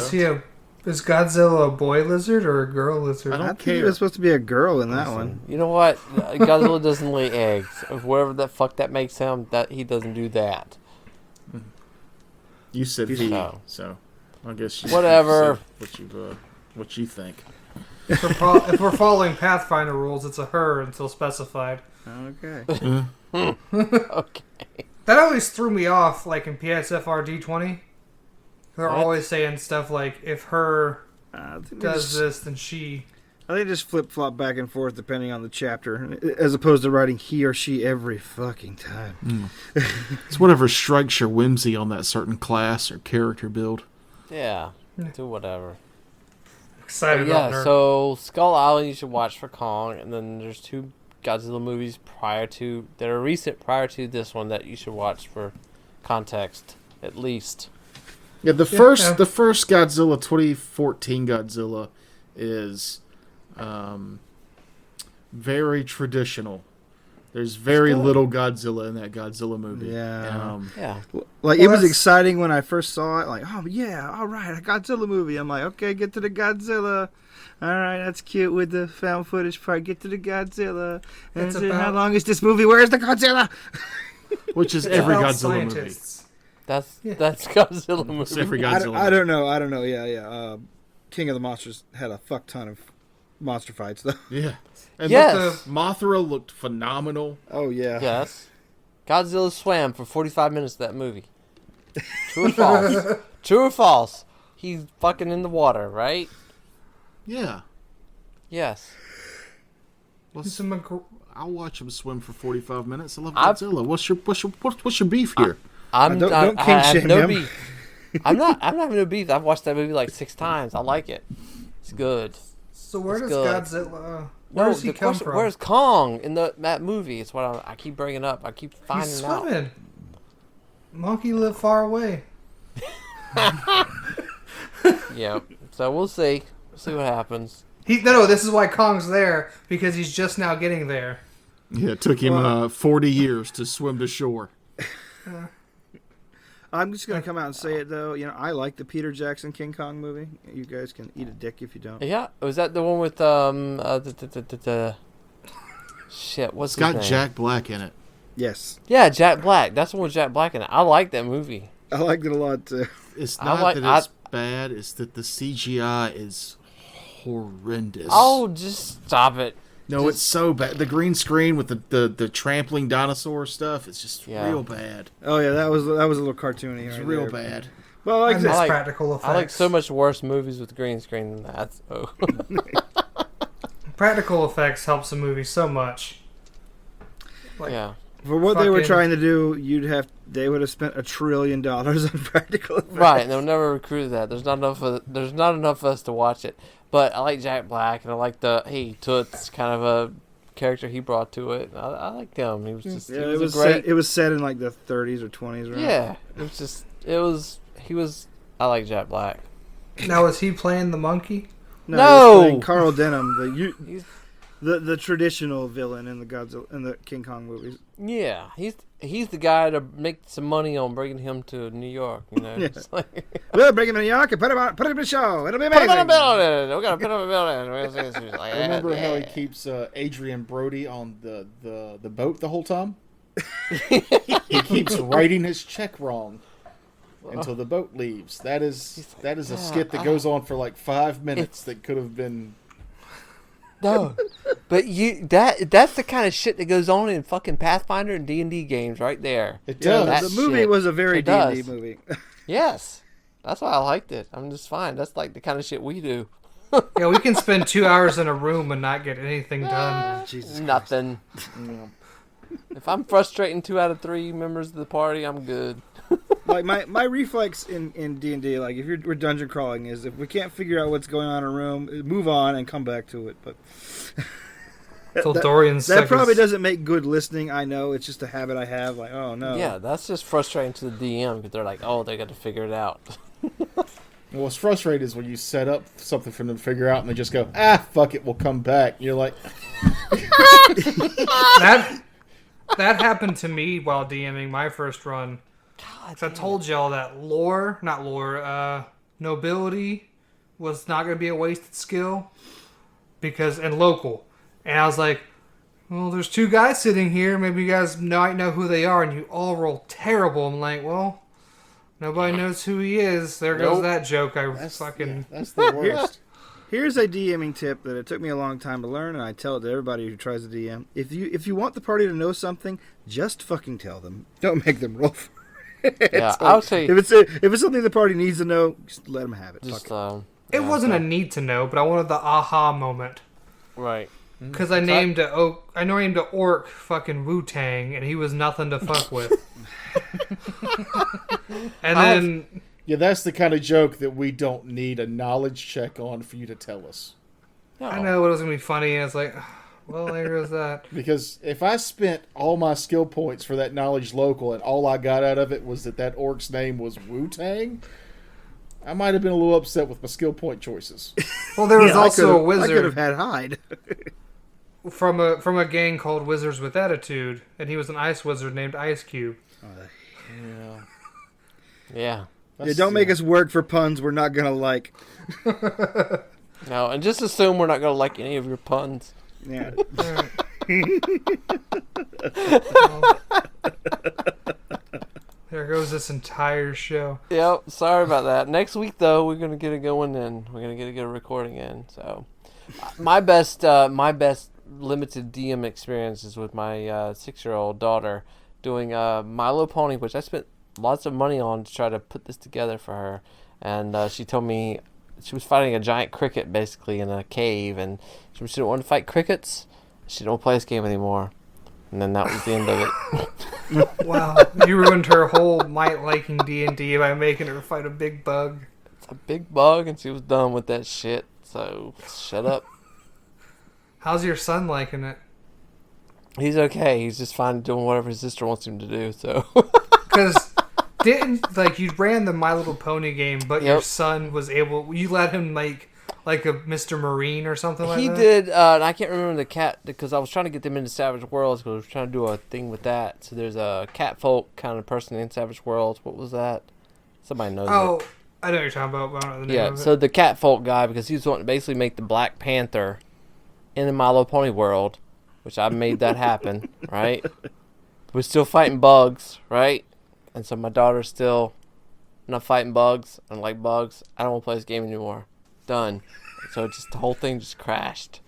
is Godzilla a boy lizard or a girl lizard? I don't I think care. it was supposed to be a girl in that one. You know what? Godzilla doesn't lay eggs. Whatever the fuck that makes him, that he doesn't do that. You said he, No. so I guess you Whatever. said what you think. If we're following Pathfinder rules, it's a her until specified. Okay. Okay. That always threw me off, like in PSFR D20. They're What? always saying stuff like, if her I think does this, then she... they just flip flop back and forth depending on the chapter, as opposed to writing he or she every fucking time. It's whatever strikes your whimsy on that certain class or character build. Yeah. Do whatever. Excited Yeah, about her. so Skull Island you should watch for Kong, and then there's 2 Godzilla movies that are recent prior to this one that you should watch for context, at least. Yeah, the first Godzilla 2014 Godzilla is very traditional. There's very little Godzilla in that Godzilla movie. Yeah. Yeah. Like, Well, it was that's- exciting when I first saw it. Like, oh yeah, all right, a Godzilla movie. I'm like, okay, get to the Godzilla. All right, that's cute with the found footage part. Get to the Godzilla. And It's I said, about- how long is this movie? Where's the Godzilla? Which is It's every about Godzilla movie. scientists. That's Godzilla It's movie. every I Godzilla don't know. I don't know. Yeah. King of the Monsters had a fuck ton of monster fights, though. Yeah. And Yes. Mothra looked phenomenal. Oh yeah. Yes. Godzilla swam for 45 minutes of that movie. True or false? True or false? He's fucking in the water, right? Yeah. Yes. I'll watch him swim for 45 minutes. I love I've- Godzilla. What's your beef here? I'm Don't I kink have shame no him. beef. I'm not having no beef. I've watched that movie like 6 times. I like it. It's good. So where It's does good. Godzilla... Where does he the come question, from? Where's Kong in that movie? It's what I keep bringing up. I keep finding He's out. swimming. Monkey live far away. Yeah. So we'll see. We'll see what happens. No, this is why Kong's there, because he's just now getting there. Yeah, it took him 40 years to swim to shore. I'm just gonna come out and say it though. You know, I like the Peter Jackson King Kong movie. You guys can eat a dick if you don't. Yeah. Was that the one with shit? What's It's got his name? Jack Black in it. Yes, Yeah, Jack Black. That's the one with Jack Black in it. I like that movie. I liked it a lot too. It's I not like- that it's bad, it's that the CGI is horrendous. Oh, just stop it. No, it's so bad. The green screen with the trampling dinosaur stuff, it's just Yeah. real bad. Oh yeah, that was a little cartoony. It's right real there. bad. Well, I I like miss this. like- practical effects. I like so much worse movies with green screen than that. So. Practical effects helps a movie so much. Like, Yeah. For what they were fucking- trying to do, they would have spent $1 trillion on practical effects. Right, and they'll never recruit that. There's not enough of us to watch it. But I like Jack Black, and I like the Toots kind of a character he brought to it. I liked him. He was just Yeah, he it was a great. set, it was set in like the 30s or 20s, right? Yeah, he was. I like Jack Black. Now is he playing the monkey? No, No! he was playing Carl Denham, He's the traditional villain in the King Kong movies. yeah, he's the guy to make some money on bringing him to New York. You know, Yeah. It's like, We'll bring him to New York and put him on the show. It'll be put him amazing. on a building. We gotta put him on a building. I remember how he keeps Adrian Brody on the boat the whole time? He keeps writing his check wrong until the boat leaves. That is a skit that goes on for like 5 minutes that could have been... No, but that's the kind of shit that goes on in fucking Pathfinder and D&D games right there. It Yeah, does. that the movie shit. was a very It D&D does. movie. Yes, that's why I liked it. I'm just fine. That's like the kind of shit we do. Yeah, we can spend 2 hours in a room and not get anything done. Jesus. Nothing. If I'm frustrating 2 out of 3 members of the party, I'm good. Like my reflex in D&D, like if we're dungeon crawling, is if we can't figure out what's going on in a room, move on and come back to it. But that probably doesn't make good listening. I know, it's just a habit I have. Like, oh no. Yeah, that's just frustrating to the DM because they're like, oh, they got to figure it out. Well, what's frustrating is when you set up something for them to figure out and they just go, fuck it, we'll come back. And you're like... That happened to me while DMing my first run. God, I told y'all that nobility was not going to be a wasted skill and local. And I was like, well, there's 2 guys sitting here. Maybe you guys might know who they are, and you all roll terrible. I'm like, well, nobody knows who he is. There goes that joke. That's the worst. Here's a DMing tip that it took me a long time to learn, and I tell it to everybody who tries to DM. If you want the party to know something, just fucking tell them. Don't make them roll for it. Yeah, I would say if it's something the party needs to know, just let them have it. Just, it wasn't a need to know, but I wanted the aha moment. Right. Because I named a orc fucking Wu-Tang, and he was nothing to fuck with. And then... Yeah, that's the kind of joke that we don't need a knowledge check on for you to tell us. No. I know it was going to be funny, and it's like, well, there goes that. Because if I spent all my skill points for that knowledge local and all I got out of it was that orc's name was Wu-Tang, I might have been a little upset with my skill point choices. Well, there was also a wizard. I could have had Hyde. from a gang called Wizards with Attitude, and he was an ice wizard named Ice Cube. Yeah. Don't make us work for puns we're not going to like. No, and just assume we're not going to like any of your puns. Yeah. There goes this entire show. Yep, sorry about that. Next week, though, we're going to get it going in. We're going to get a good recording in. So, my best limited DM experience is with my 6-year-old daughter doing My Little Pony, which I spent lots of money on to try to put this together for her. And she told me she was fighting a giant cricket, basically, in a cave. And she didn't want to fight crickets. She didn't play this game anymore. And then that was the end of it. Wow, you ruined her whole might liking D&D by making her fight a big bug. It's a big bug, and she was done with that shit. So, shut up. How's your son liking it? He's okay. He's just fine doing whatever his sister wants him to do. So, because you ran the My Little Pony game, but your son was able. You let him make like a Mr. Marine or something like that. He did, and I can't remember the cat because I was trying to get them into Savage Worlds because I was trying to do a thing with that. So there's a cat folk kind of person in Savage Worlds. What was that? Somebody knows. Oh, I know what you're talking about. But I don't know the name of it. So the cat folk guy, because he was wanting to basically make the Black Panther in the My Little Pony world, which I made that happen, right? We're still fighting bugs, right? And so my daughter's still not fighting bugs. I don't like bugs. I don't want to play this game anymore. Done. So the whole thing just crashed.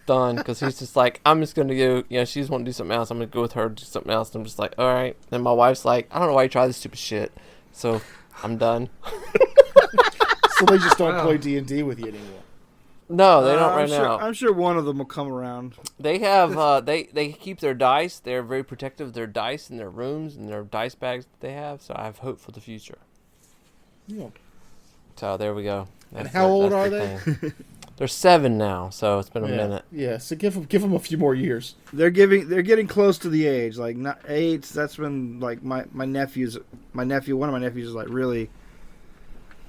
Done. Because he's just like, I'm just going to go, she just want to do something else. I'm going to go with her to do something else. And I'm just like, all right. Then my wife's like, I don't know why you try this stupid shit. So I'm done. So they just don't play D&D with you anymore. No, they don't right now. I'm sure one of them will come around. They have, they keep their dice. They're very protective of their dice in their rooms and their dice bags that they have. So I have hope for the future. Yeah. So there we go. And how old are they? They're 7 now, so it's been a minute. Yeah, so give them a few more years. They're getting close to the age, like not 8. That's when like one of my nephews is like really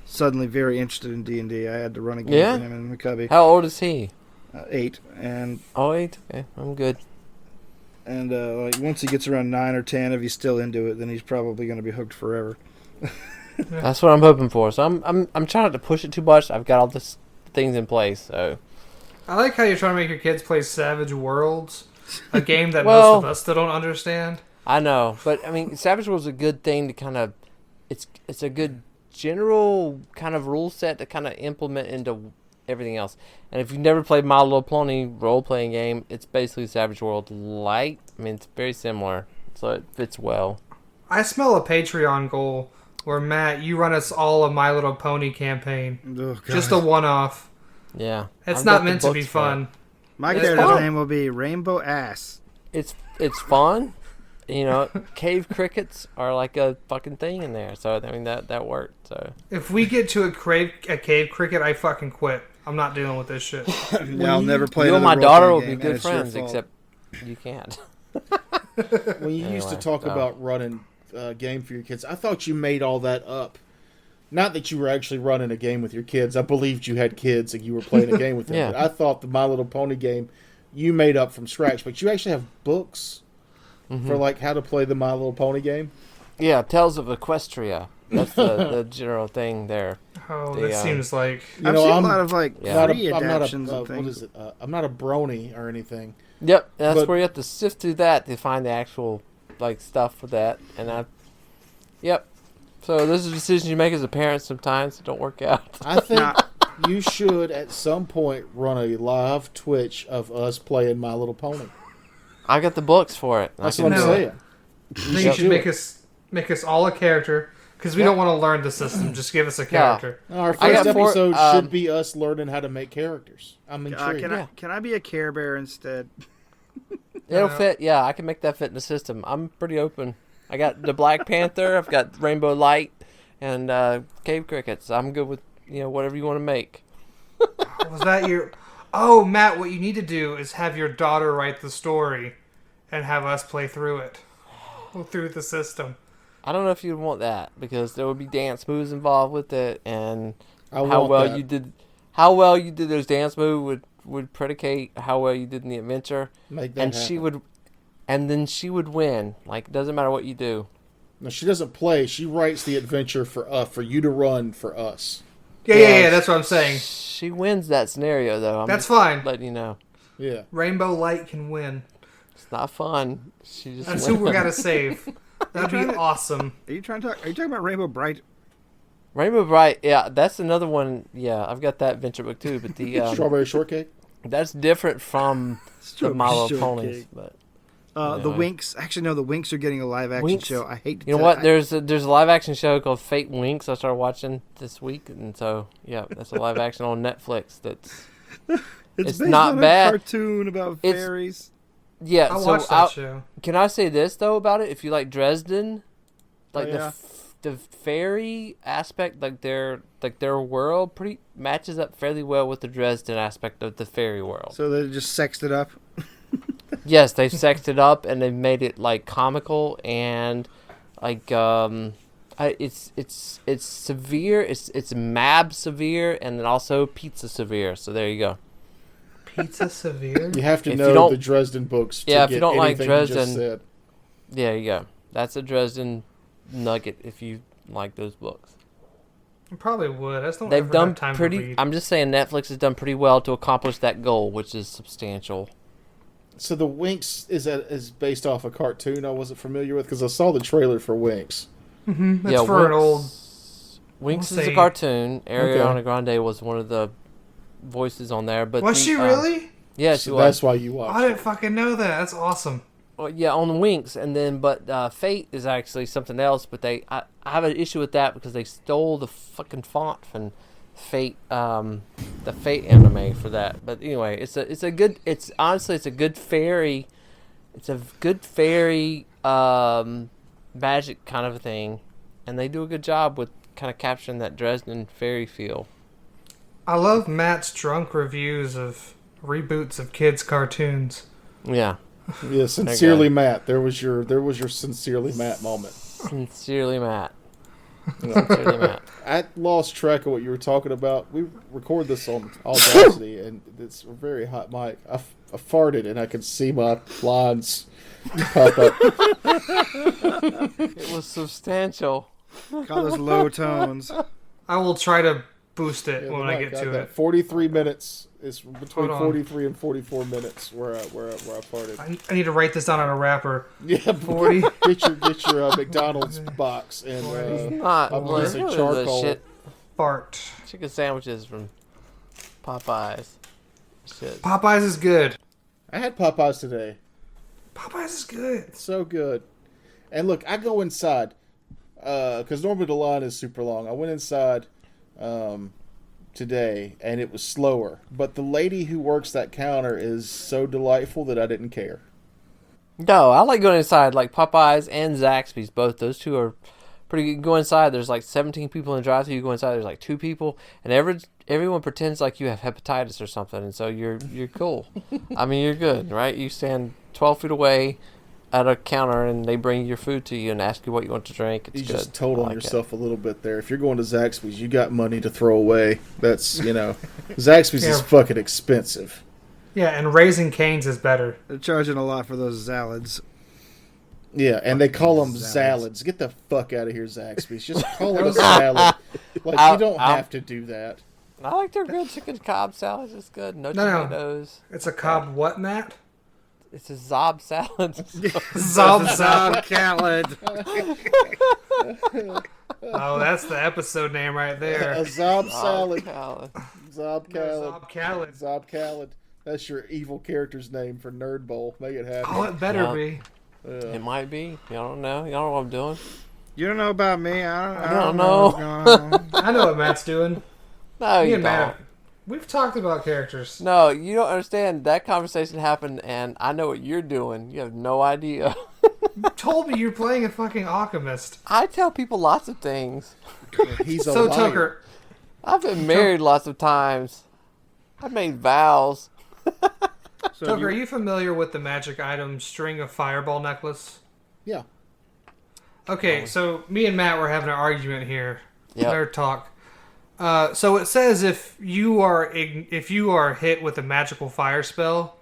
suddenly very interested in D&D. I had to run a game for him in McCubby. How old is he? 8, and 8. Okay, I'm good. And like once he gets around 9 or 10, if he's still into it, then he's probably going to be hooked forever. That's what I'm hoping for. So I'm trying not to push it too much. I've got all this things in place. So I like how you're trying to make your kids play Savage Worlds, a game that most of us still don't understand. I know, but I mean, Savage Worlds is a good thing to kind of. It's a good general kind of rule set to kind of implement into everything else. And if you've never played My Little Pony role playing game, it's basically Savage World light. I mean, it's very similar, so it fits well. I smell a Patreon goal. Where, Matt, you run us all a My Little Pony campaign. Oh, just a one-off. Yeah. It's not meant to be fun. My character's name will be Rainbow Ass. It's it's fun. You know, cave crickets are like a fucking thing in there. So I mean that worked. So If we get to a cave cricket, I fucking quit. I'm not dealing with this shit. I'll never play. you and another my daughter role-playing will be game, good and it's your friends, fault. except you can't. When you used to Anyway, talk so- about running a game for your kids, I thought you made all that up. Not that you were actually running a game with your kids. I believed you had kids and you were playing a game with them. Yeah. But I thought the My Little Pony game you made up from scratch. But you actually have books for like how to play the My Little Pony game. Yeah, Tales of Equestria. That's the general thing there. Oh, The, that seems like... I've know, seen I'm a lot of like Yeah. free I'm not adaptions a of what things. is it? I'm not a brony or anything. Yep, that's But- where you have to sift through that to find the actual like stuff for that. And yep. So those are decisions you make as a parent sometimes that don't work out. I think Nah. you should at some point run a live Twitch of us playing My Little Pony. I got the books for it. That's I what can I'm No. do it. saying. I think you should make us all a character, because we don't want to learn the system. Just give us a character. Our I first got four- episode um, should be us learning how to make characters. I'm intrigued. Can I be a Care Bear instead? It'll fit. Yeah, I can make that fit in the system. I'm pretty open. I got the Black Panther. I've got Rainbow Light and Cave Crickets. I'm good with whatever you want to make. Was that your... Oh, Matt, what you need to do is have your daughter write the story and have us play through it. Through the system. I don't know if you'd want that because there would be dance moves involved with it, and I how want well that. you did those dance moves would predicate how well you did in the adventure. Make that And happen. then she would win. Like, it doesn't matter what you do. No, she doesn't play. She writes the adventure for you to run for us. Yeah, that's what I'm saying. She wins that scenario, though. I'm That's just fine. letting you know. Yeah. Rainbow Light can win. It's not fun. She just That's who we wins. gotta save. That'd be awesome. Are you talking about Rainbow Bright? Rainbow Bright, yeah, that's another one. Yeah, I've got that adventure book too, but the Strawberry shortcake. that's different from the My Little Ponies. Shortcake. But The Winx. Actually, no. The Winx are getting a live action Winx? show. I hate. To you know tell- what? There's a live action show called Fate Winx I started watching this week, and so yeah, that's a live action on Netflix. It's it's based not on bad. A cartoon about It's- fairies. yeah. I so watched that show. Can I say this though about it? If you like Dresden, like Oh, yeah. the fairy aspect, like their world, pretty matches up fairly well with the Dresden aspect of the fairy world. So they just sexed it up. Yes, they've sexed it up and they've made it like comical and like it's severe. It's Mab severe and then also Pizza severe. So there you go. Pizza Severe? You have to If you know don't- the Dresden books. To Yeah, if get you don't like anything you just Dresden- said. There you go. That's a Dresden nugget if you like those books. I probably would. I just don't They've ever done have time to pretty. read. I'm just saying Netflix has done pretty well to accomplish that goal, which is substantial. So the Winx is based off a cartoon I wasn't familiar with because I saw the trailer for Winx. That's for an old... Winx we'll is a say- cartoon. Okay. Ariana Grande was one of the voices on there, but Was the, she really? Yeah, she So was. that's why you watched I it. didn't fucking know that. That's awesome. Well, yeah, on the Winx, and then Fate is actually something else. But I have an issue with that because they stole the fucking font from Fate, the Fate anime for that. But anyway, it's a good fairy. It's a good fairy magic kind of a thing, and they do a good job with kind of capturing that Dresden fairy feel. I love Matt's drunk reviews of reboots of kids' cartoons. Yeah, Yeah, sincerely Matt. There was your sincerely Matt moment. sincerely, Matt. You know, Sincerely, Matt. I lost track of what you were talking about. We record this on Audacity, and it's a very hot mic. I farted, and I could see my lines pop up. It was substantial. Call those low tones. I will try to boost it Yeah, when the I mic get got to that. it. 43 minutes. It's between Hold on. 43 and 44 minutes where I farted. I need to write this down on a wrapper. Yeah, 40. get your McDonald's box and Not I'm what using are the charcoal. shit Fart. chicken sandwiches from Popeyes. Shit. Popeyes is good. I had Popeyes today. Popeyes is good. It's so good. And look, I go inside because normally the line is super long. I went inside today and it was slower, but the lady who works that counter is so delightful that I didn't care. No, I like going inside, like Popeyes and Zaxby's. Both those two are pretty good. Go inside. There's like 17 people in the drive-thru. You go inside. There's like 2 people, and everyone pretends like you have hepatitis or something, and so you're cool. I mean, you're good, right? You stand 12 feet away at a counter, and they bring your food to you and ask you what you want to drink. It's you good. just told on like yourself a little bit there. If you're going to Zaxby's, you got money to throw away. That's Zaxby's is fucking expensive. Yeah, and Raising Cane's is better. They're charging a lot for those salads. Yeah, and they call them salads. Get the fuck out of here, Zaxby's. Just call it a salad. Like, you don't have to do that. I like their grilled chicken Cobb salads. It's good. No No. tomatoes. It's a Cobb what, Matt? It's a Zob salad. Zob Calad. Oh, that's the episode name right there. A Zob salad. Salad. Zob Calad. Zob Calad. Zob Calad. That's your evil character's name for Nerd Bowl. Make it happen. Oh, it better Yeah. be. It might be. Y'all don't know. Y'all know what I'm doing. You don't know about me. I don't know. what's going on. I know what Matt's doing. No, Me you and don't. Matt, we've talked about characters. No, you don't understand. That conversation happened, and I know what you're doing. You have no idea. You told me you're playing a fucking alchemist. I tell people lots of things. He's a So, liar. Toker, I've been married lots of times. I've made vows. So Toker, are you familiar with the magic item String of Fireball necklace? Yeah. Okay, so me and Matt were having an argument here. Yep. Nerd talk. So it says if you are hit with a magical fire spell,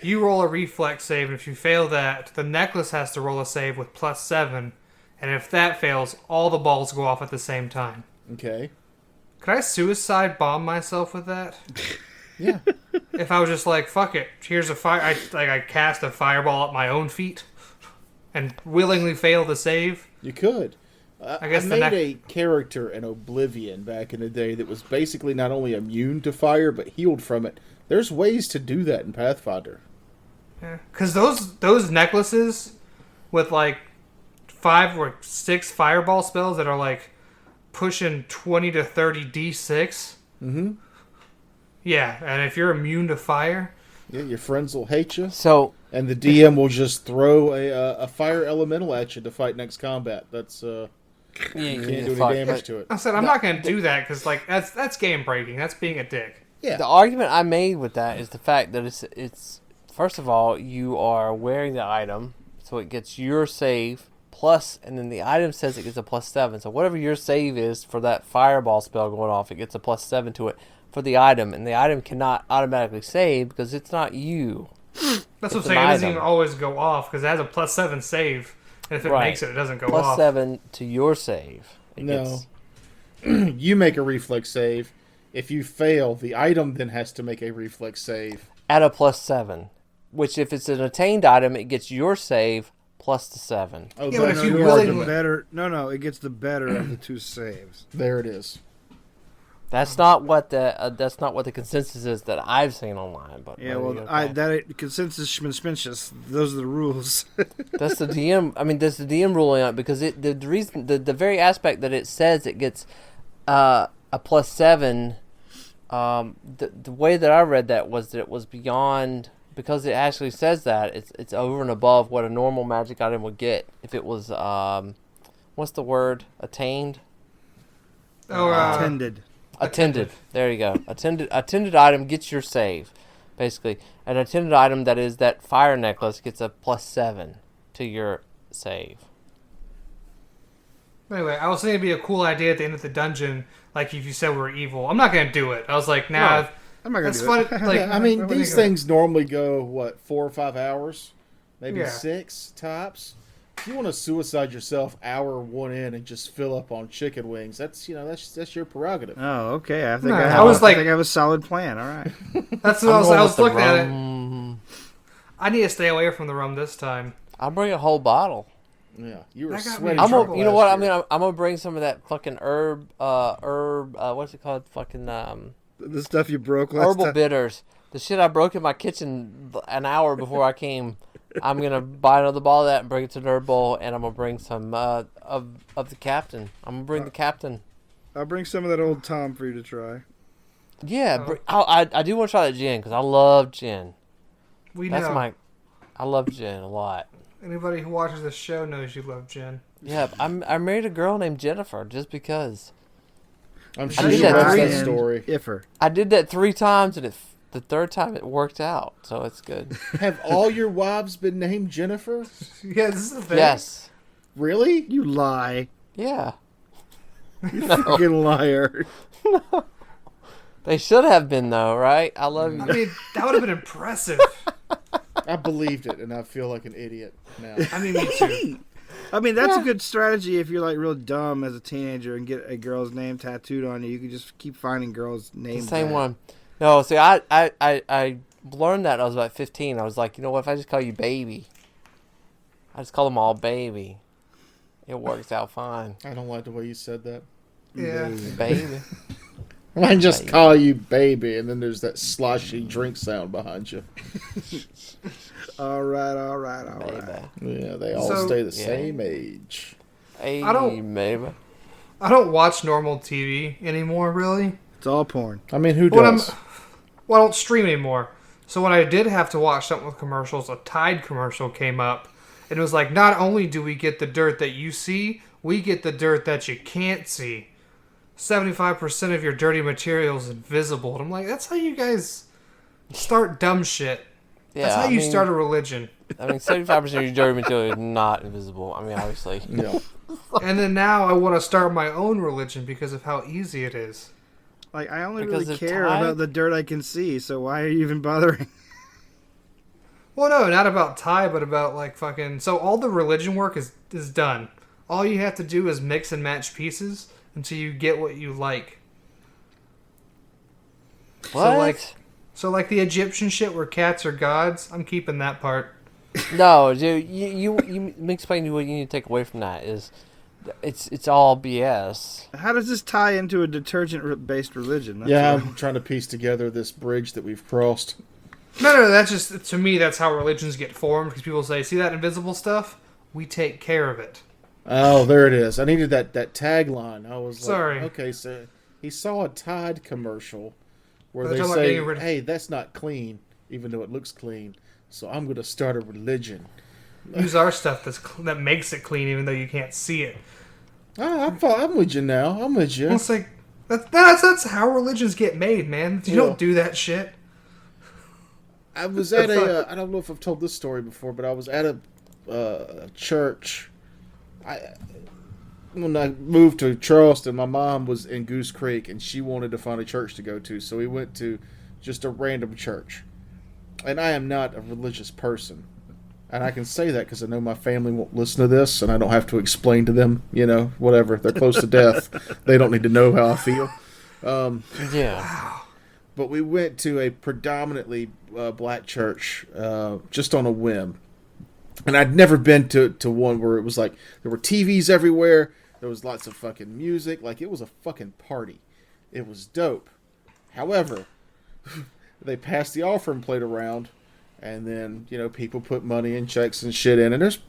you roll a reflex save, and if you fail that, the necklace has to roll a save with +7, and if that fails, all the balls go off at the same time. Okay. Could I suicide bomb myself with that? Yeah. If I was just like, fuck it, here's a fire, I cast a fireball at my own feet, and willingly fail to save. You could. I guess I the made a character in Oblivion back in the day that was basically not only immune to fire, but healed from it. There's ways to do that in Pathfinder. Because those necklaces with like 5 or 6 fireball spells that are like pushing 20 to 30 d6. Mm-hmm. Yeah, and if you're immune to fire, Yeah, your friends will hate you, So, and the DM will just throw a fire elemental at you to fight next combat. That's you can't do any damage to it. I said I'm not going to do that because like that's game breaking. That's being a dick. Yeah. the argument I made with that is the fact that it's first of all, you are wearing the item, so it gets your save plus, and then the item says it gets a +7. So whatever your save is for that fireball spell going off, it gets a +7 to it for the item, and the item cannot automatically save because it's not you. That's what I'm It's saying. an It doesn't item. even always go off because it has a +7 save, and if it Right. makes it, it doesn't go off. +7 to your save. It No. gets- You make a reflex save. If you fail, the item then has to make a reflex save. at a +7, which if it's an attained item, it gets your save plus the 7. Oh, Yeah, but that's if you your willingly- argument. Better. No, it gets the better of the 2 saves. There it is. That's not what the consensus is that I've seen online. But Yeah, maybe, well, okay. that consensus schminspicious. Those are the rules. That's the DM. I mean, that's the DM ruling on it because the reason the very aspect that it says it gets a +7. The way that I read that was that it was beyond, because it actually says that it's over and above what a normal magic item would get if it was what's the word, attained. Attended. Attended. There you go. Attended item gets your save, basically. An attended item that is that fire necklace gets a +7 to your save. Anyway, I was thinking it'd be a cool idea at the end of the dungeon, like if you said we were evil. I'm not going to do it. I was like, nah, I'm not gonna that's do funny. it. Like, Yeah, I mean, what are these you gonna- things normally go, 4 or 5 hours? Maybe Yeah. 6 tops? If you want to suicide yourself hour 1 in and just fill up on chicken wings, that's your prerogative. Oh, okay. I think No, I, I have, was I like- think I have a solid plan. All right. That's what I was looking at it. rum. I need to stay away from the rum this time. I'll bring a whole bottle. Yeah, you were That got me in sweating. I'm trouble gonna, you know what? last I'm year. gonna, I'm gonna bring some of that fucking herb, what's it called? Fucking The stuff you broke last herbal time. bitters. The shit I broke in my kitchen an hour before I came. I'm gonna buy another bottle of that and bring it to Nerd Bowl, and I'm gonna bring some of the captain. I'm gonna bring the captain. I'll bring some of that old Tom for you to try. Yeah, I do want to try that gin because I love gin. We That's know. I love Jen a lot. Anybody who watches this show knows you love Jen. Yeah, I married a girl named Jennifer just because. I'm I sure did you that loves three- that story. Iffer. I did that 3 times, and the third time it worked out, so it's good. Have all your wives been named Jennifer? Yeah, this is the thing. Yes. Really? You lie. Yeah. Fucking liar. They should have been, though, right? I love you. I mean, that would have been impressive. I believed it, and I feel like an idiot now. I mean, me too. I mean, that's a good strategy if you're like real dumb as a teenager and get a girl's name tattooed on you. You can just keep finding girls' names. The same one. No, see, I learned that when I was about 15. I was like, you know what? If I just call you baby, I just call them all baby. It works out fine. I don't like the way you said that. Yeah. Baby. I just Baby. call you baby, and then there's that sloshy drink sound behind you. All right. Baby. Yeah, they all So- stay the Yeah. same age. Hey, I don't- baby. I don't watch normal TV anymore, really. It's all porn. I mean, who When does? I don't stream anymore. So when I did have to watch something with commercials, a Tide commercial came up. And it was like, not only do we get the dirt that you see, we get the dirt that you can't see. 75% of your dirty material is invisible. And I'm like, that's how you guys start dumb shit. Yeah, That's how I you mean, start a religion. I mean, 75% of your dirty material is not invisible. I mean, obviously. Yeah. And then now I want to start my own religion because of how easy it is. Like, I only Because really of care Tide? about the dirt I can see, so why are you even bothering? Well, no, not about Tide, but about like fucking. So all the religion work is done. All you have to do is mix and match pieces until you get what you like. What? So like the Egyptian shit where cats are gods, I'm keeping that part. No, dude. You explain what you need to take away from that is, it's all BS. How does this tie into a detergent-based religion? That's Yeah, what- I'm trying to piece together this bridge that we've crossed. No, that's just, to me, that's how religions get formed, because people say, see that invisible stuff? We take care of it. Oh, there it is. I needed that tagline. I was Sorry. like, okay, so he saw a Tide commercial where They're they talking about say, getting rid of- hey, that's not clean, even though it looks clean. So I'm going to start a religion. Use our stuff that makes it clean, even though you can't see it. Oh, I'm with you now. I'm with you. It's like, that's how religions get made, man. You Yeah. don't do that shit. I was at I don't know if I've told this story before, but I was at a church. When I moved to Charleston, my mom was in Goose Creek, and she wanted to find a church to go to, so we went to just a random church. And I am not a religious person. And I can say that because I know my family won't listen to this, and I don't have to explain to them, whatever. They're close to death. They don't need to know how I feel. Yeah. But we went to a predominantly black church just on a whim. And I'd never been to one where it was like there were TVs everywhere. There was lots of fucking music. Like, it was a fucking party. It was dope. However, they passed the offering plate around. And then, people put money and checks and shit in. And there's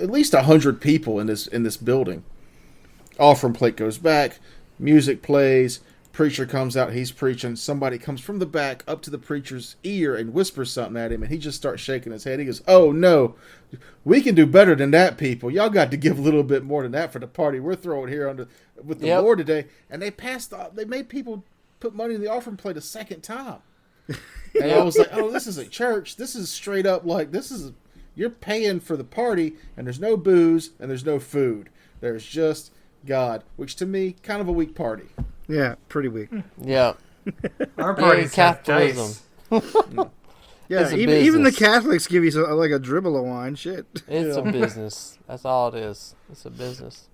at least 100 people in this building. Offering plate goes back. Music plays. Preacher comes out, he's preaching. Somebody comes from the back up to the preacher's ear and whispers something at him, and he just starts shaking his head. He goes, "Oh no, we can do better than that, people. Y'all got to give a little bit more than that for the party we're throwing here with the Lord today." And they made people put money in the offering plate a second time. And I was like, "Oh, this isn't church. This is straight up like you're paying for the party, and there's no booze and there's no food. There's just God," which to me, kind of a weak party. Yeah, pretty weak. Yeah. Our parties have capitalism. dice. Yeah, It's a even the business. Catholics give you like a dribble of wine. Shit. It's Yeah. a business. That's all it is. It's a business.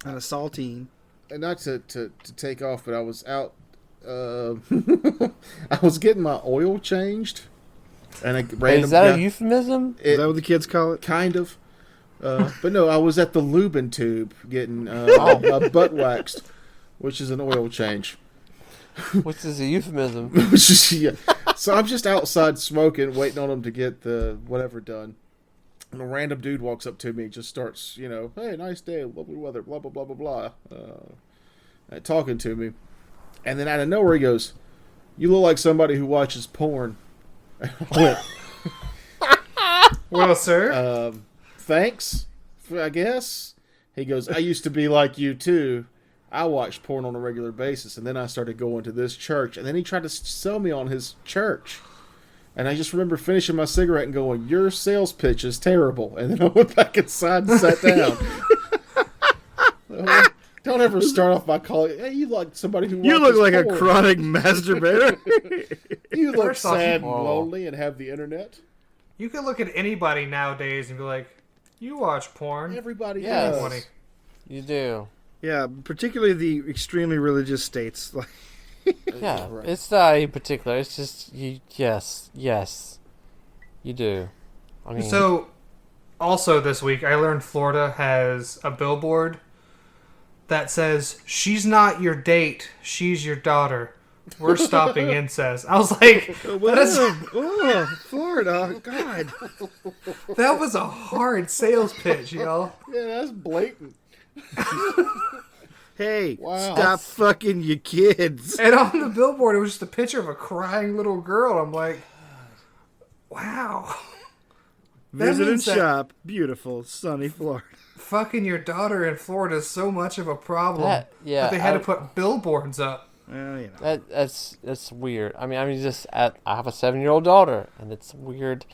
And a saltine. And not to take off, but I was out. I was getting my oil changed, and a random Is that guy- a euphemism? Is that what the kids call it? kind of. But no, I was at the lubing tube getting my butt waxed, which is an oil change. Which is a euphemism. Which is, yeah. So I'm just outside smoking, waiting on them to get the whatever done. And a random dude walks up to me and just starts, "Hey, nice day, lovely weather, blah, blah, blah, blah, blah," talking to me. And then out of nowhere he goes, "You look like somebody who watches porn." And I went, Well, sir. Thanks, I guess. He goes, I used to be like you too. I watched porn on a regular basis, and then I started going to this church, and then he tried to sell me on his church. And I just remember finishing my cigarette and going, your sales pitch is terrible. And then I went back inside and sat down. Don't ever start off by calling, hey, you like somebody who You look like porn. a chronic masturbator. You look First off, sad and lonely and have the internet. You can look at anybody nowadays and be like, you watch porn. Everybody Yes. does. You do. Yeah, particularly the extremely religious states. Like, Yeah, Right. it's not in particular. It's just you. Yes, you do. I mean, So, also this week, I learned Florida has a billboard that says, she's not your date, she's your daughter. We're stopping incest. I was like, Florida, God. that was a hard sales pitch, y'all. Yeah, that's blatant. Hey, Wow. stop fucking your kids. And on the billboard, it was just a picture of a crying little girl. I'm like, wow. That Visit and means that shop, beautiful, sunny Florida. fucking your daughter in Florida is so much of a problem That- yeah, that they had I- to put billboards up. Well, you know. that's weird. I mean, I have a 7-year-old daughter, and it's weird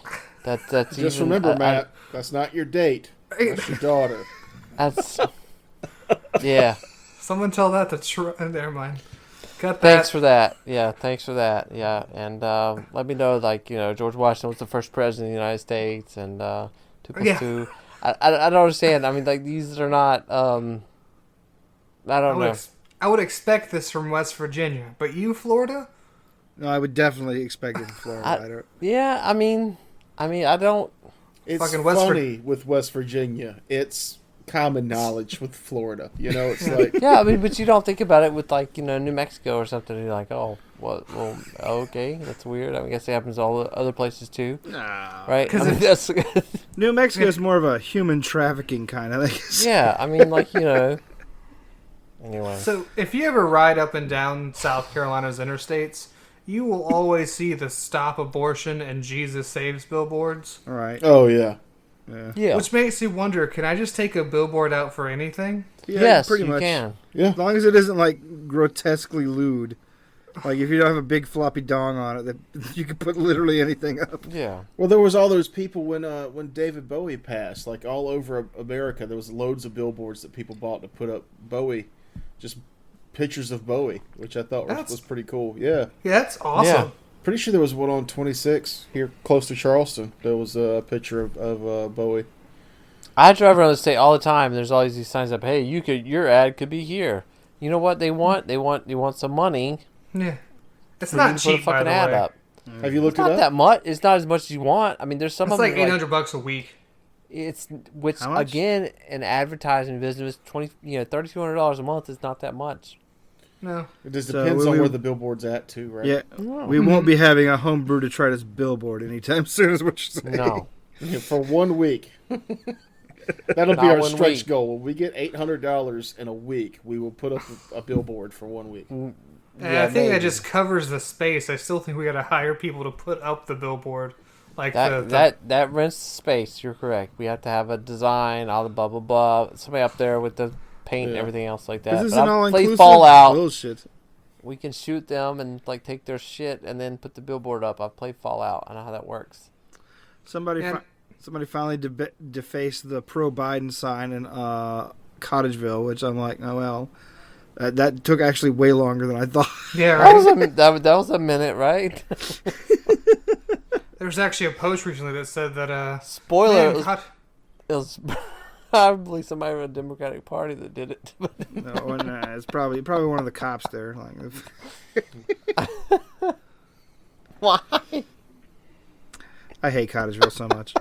that's Just even, remember, Matt, that's not your date. That's your daughter. That's yeah. Someone tell that to never mind. Cut that. Thanks for that. Yeah, thanks for that. Yeah, and let me know, like, George Washington was the first president of the United States, and 2 plus Yeah. 2. I don't understand. I mean, like, these are not. I don't know. I would expect this from West Virginia, but you, Florida? No, I would definitely expect it in Florida. I don't. Yeah, I mean, I don't. It's Fucking West funny with West Virginia. It's common knowledge with Florida. It's like... Yeah, I mean, but you don't think about it with, like, New Mexico or something. You're like, oh, what? Well, okay, that's weird. I guess it happens all the other places too, Nah. right? 'Cause I mean, that's New Mexico is more of a human trafficking kind of thing. yeah. I mean, like, Anyway, So, if you ever ride up and down South Carolina's interstates, you will always see the Stop Abortion and Jesus Saves billboards. All right. Oh, yeah. Yeah. yeah. Which makes you wonder, can I just take a billboard out for anything? Yeah, yes, pretty you much. can. Yeah. As long as it isn't like grotesquely lewd. Like if you don't have a big floppy dong on it, that you can put literally anything up. Yeah. Well, there was all those people when David Bowie passed, like all over America. There was loads of billboards that people bought to put up Bowie, just pictures of Bowie, which I thought was pretty cool. Yeah. Yeah, that's awesome. Yeah. Pretty sure there was one on 26 here close to Charleston. There was a picture of Bowie. I drive around the state all the time. And there's always these signs up. Hey, your ad could be here. You know what they want? They want some money. Yeah. It's for not you to put a cheap, by fucking the ad way. up. Have you looked It's not it up? that much. It's not as much as you want. I mean, there's some It's of them like $800 a week. It's which How much? again, an advertising business, $3,200 a month is not that much. No. It just So depends we- on where the billboard's at, too, right? Yeah, we won't be having a homebrew detritus billboard anytime soon, is what you're saying. No. Yeah, for 1 week. That'll be Not our 1 stretch week. goal. When we get $800 in a week, we will put up a billboard for 1 week. And Yeah, I think that maybe. just covers the space. I still think we got to hire people to put up the billboard. Like That rents space. You're correct. We have to have a design, all the blah blah blah. Somebody up there with the paint and Yeah. everything else like that. This But isn't I'll all play inclusive. Fallout. Bullshit. We can shoot them and like take their shit and then put the billboard up. I've played Fallout. I know how that works. Somebody finally defaced the pro Biden sign in Cottageville, which I'm like, oh well. That took actually way longer than I thought. yeah, That right. was a minute, right? There was actually a post recently that said that Spoiler. man, It was probably somebody from the Democratic Party that did it. No, it's probably one of the cops there. Like, Why? I hate Cottageville so much.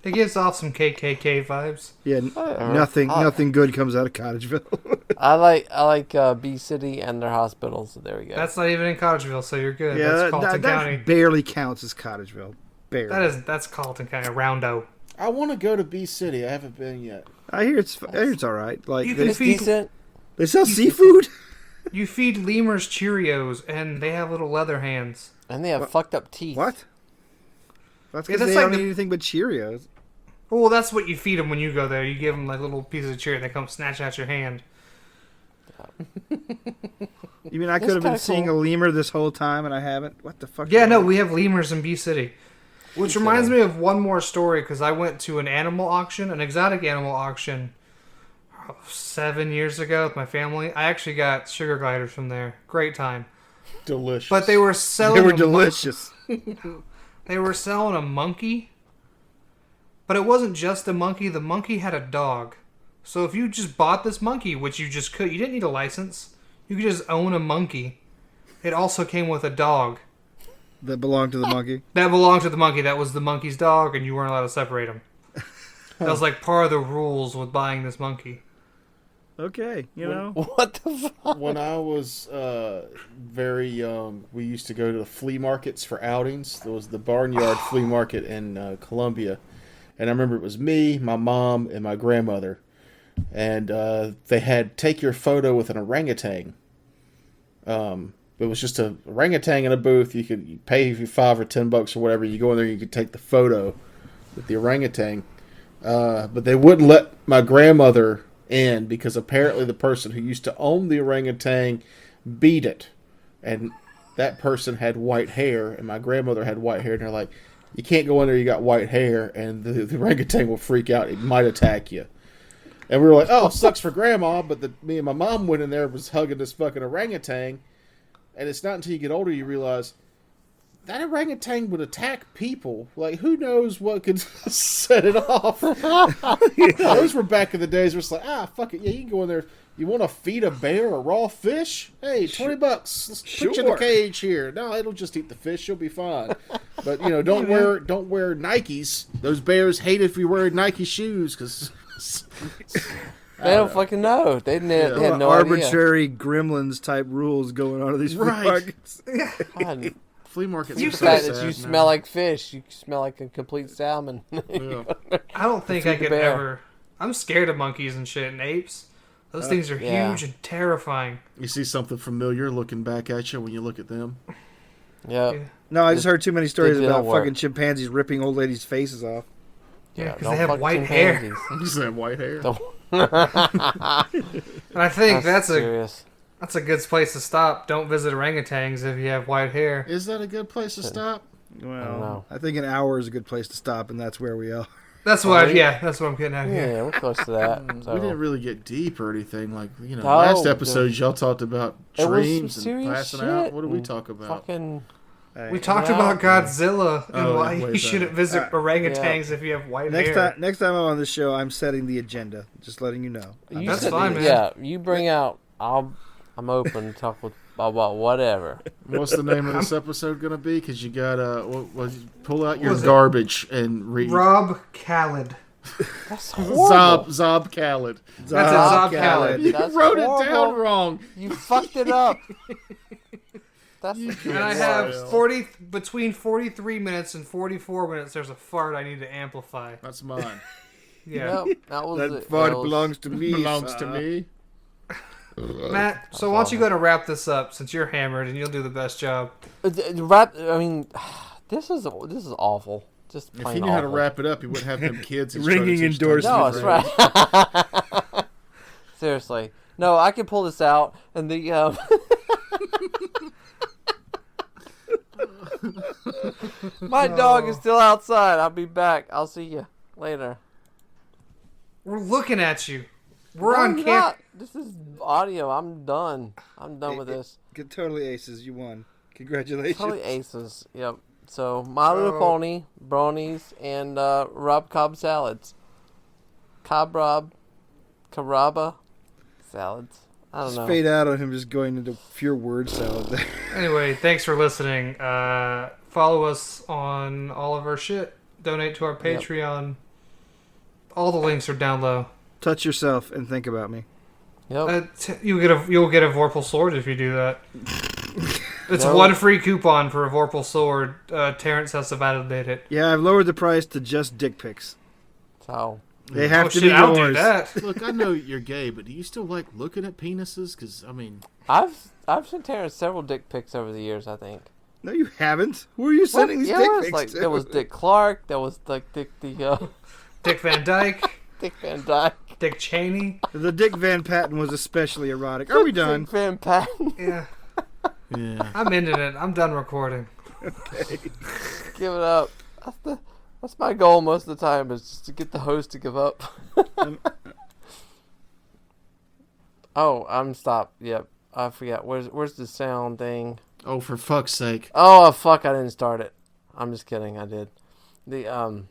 it gives off some KKK vibes. Yeah, nothing good comes out of Cottageville. I like B City and their hospitals. There we go. That's not even in Cottageville, so you're good. Yeah, That's that Carlton County. barely counts as Cottageville. Barely. That's Carlton County, Roundo. I want to go to B City. I haven't been yet. I hear it's all right. Like You can it's feed- decent. they sell seafood. You feed lemurs Cheerios, and they have little leather hands. And they have fucked up teeth. What? That's Yeah, because they that's like don't the- eat anything but Cheerios. Well, that's what you feed them when you go there. You give them like little pieces of Cheerio. They come snatch out your hand. You mean I could have been seeing a lemur this whole time and I haven't? What the fuck? Yeah, no, we have lemurs in B City. Which reminds me of one more story, because I went to an animal auction, an exotic animal auction, 7 years ago with my family. I actually got sugar gliders from there. Great time. Delicious. But they were selling. They were delicious. They were selling a monkey. But it wasn't just a monkey. The monkey had a dog. So if you just bought this monkey, which you just could, you didn't need a license. You could just own a monkey. It also came with a dog. That belonged to the monkey. That belonged to the monkey. That was the monkey's dog, and you weren't allowed to separate them. That was like part of the rules with buying this monkey. Okay, you know. What the fuck? When I was very young, we used to go to the flea markets for outings. There was the Barnyard Flea Market in Columbia. And I remember it was me, my mom, and my grandmother. And they had take your photo with an orangutan. It was just a orangutan in a booth. You could pay you $5 or $10 or whatever. You go in there, you could take the photo with the orangutan. But they wouldn't let my grandmother in because apparently the person who used to own the orangutan beat it. And that person had white hair, and my grandmother had white hair. And they're like, you can't go in there, you got white hair, and the orangutan will freak out. It might attack you. And we were like, oh, sucks for grandma. But me and my mom went in there and was hugging this fucking orangutan. And it's not until you get older you realize that orangutan would attack people. Like, who knows what could set it off? Those were back in the days where it's like, fuck it. Yeah, you can go in there. You want to feed a bear a raw fish? Hey, $20. Let's put you in a cage here. No, it'll just eat the fish. You'll be fine. But, don't wear Nikes. Those bears hate if you wear Nike shoes because... They don't fucking know. They had no arbitrary gremlins type rules going on at these flea markets. idea. Flea markets The are so fact that sad you now. smell like fish, you smell like a complete salmon. Yeah. I don't think I Feed the could bear. ever... I'm scared of monkeys and shit and apes. Those things are yeah. huge and terrifying. You see something familiar looking back at you when you look at them. Yep. Yeah. No, I just heard too many stories They about don't work. fucking chimpanzees ripping old ladies' faces off. Yeah, 'cause don't they have fuck white hair. chimpanzees. You just have white hair. Don't- And I think that's serious. a good place to stop. Don't visit orangutans if you have white hair. Is that a good place to stop? Well, know. I think an hour is a good place to stop, and that's where we are. That's what. That's what I'm getting at here. Yeah, we're close to that. So. We didn't really get deep or anything. Like, No, last episode y'all talked about It was some dreams and serious passing shit out. What did we and talk about? Fucking. We talked Yeah. about Godzilla and Oh, why way you shouldn't visit orangutans if you have white hair. Next time I'm on the show, I'm setting the agenda. Just letting you know. You That's said- fine, man. Yeah, you bring out. I'm open to talk about whatever. What's the name of this episode going to be? Because you got pull out your Was it? garbage and read. Rob Calad. That's horrible. Zob Calad. That's it, Zob Calad. Calad. You That's wrote it horrible. down wrong. You fucked it up. That's And I have between 43 minutes and 44 minutes. There's a fart I need to amplify. That's mine. Yeah, Yep, that was That it. fart That was- belongs to me. Belongs to me. Matt. So why don't you go to wrap this up since you're hammered and you'll do the best job. I mean, this is awful. Just If plain he knew how to awful. wrap it up, he wouldn't have them kids. he's Ringing trying to teach endorsement. No, Dungeons that's and right. Seriously. No, I can pull this out, and the my dog is still outside. I'll be back. I'll see you later. We're looking at you. We're No, on you're camp. not. This is audio. I'm done. I'm done with this. Good, totally aces. You won. Congratulations. Totally aces. Yep. So My Little Pony, bronies, and Rob Cobb salads. Caraba salads. I don't Just know. fade out on him just going into pure word salad there. Anyway, thanks for listening. Follow us on all of our shit. Donate to our Patreon. All the links are down low. Touch yourself and think about me. Yep. You'll get a Vorpal sword if you do that. It's No. one free coupon for a Vorpal sword. Terance has to validate it. Yeah, I've lowered the price to just dick pics. So They have Oh to shit, be I'll do yours. that. Look, I know you're gay, but do you still like looking at penises? Because, I mean... I've sent Terrence several dick pics over the years. I think. No, you haven't. Who are you sending these dick pics like, to? there was Dick Clark. There was like Dick Van Dyke. Dick Van Dyke. Dick Cheney. The Dick Van Patten was especially erotic. Are we done? Dick Van Patten. Yeah. Yeah. I'm ending it. I'm done recording. Okay. Give it up. That's my goal most of the time, is just to get the host to give up. Oh, I'm stopped. Yep. I forgot. Where's the sound thing? Oh, for fuck's sake. Oh, fuck, I didn't start it. I'm just kidding. I did. The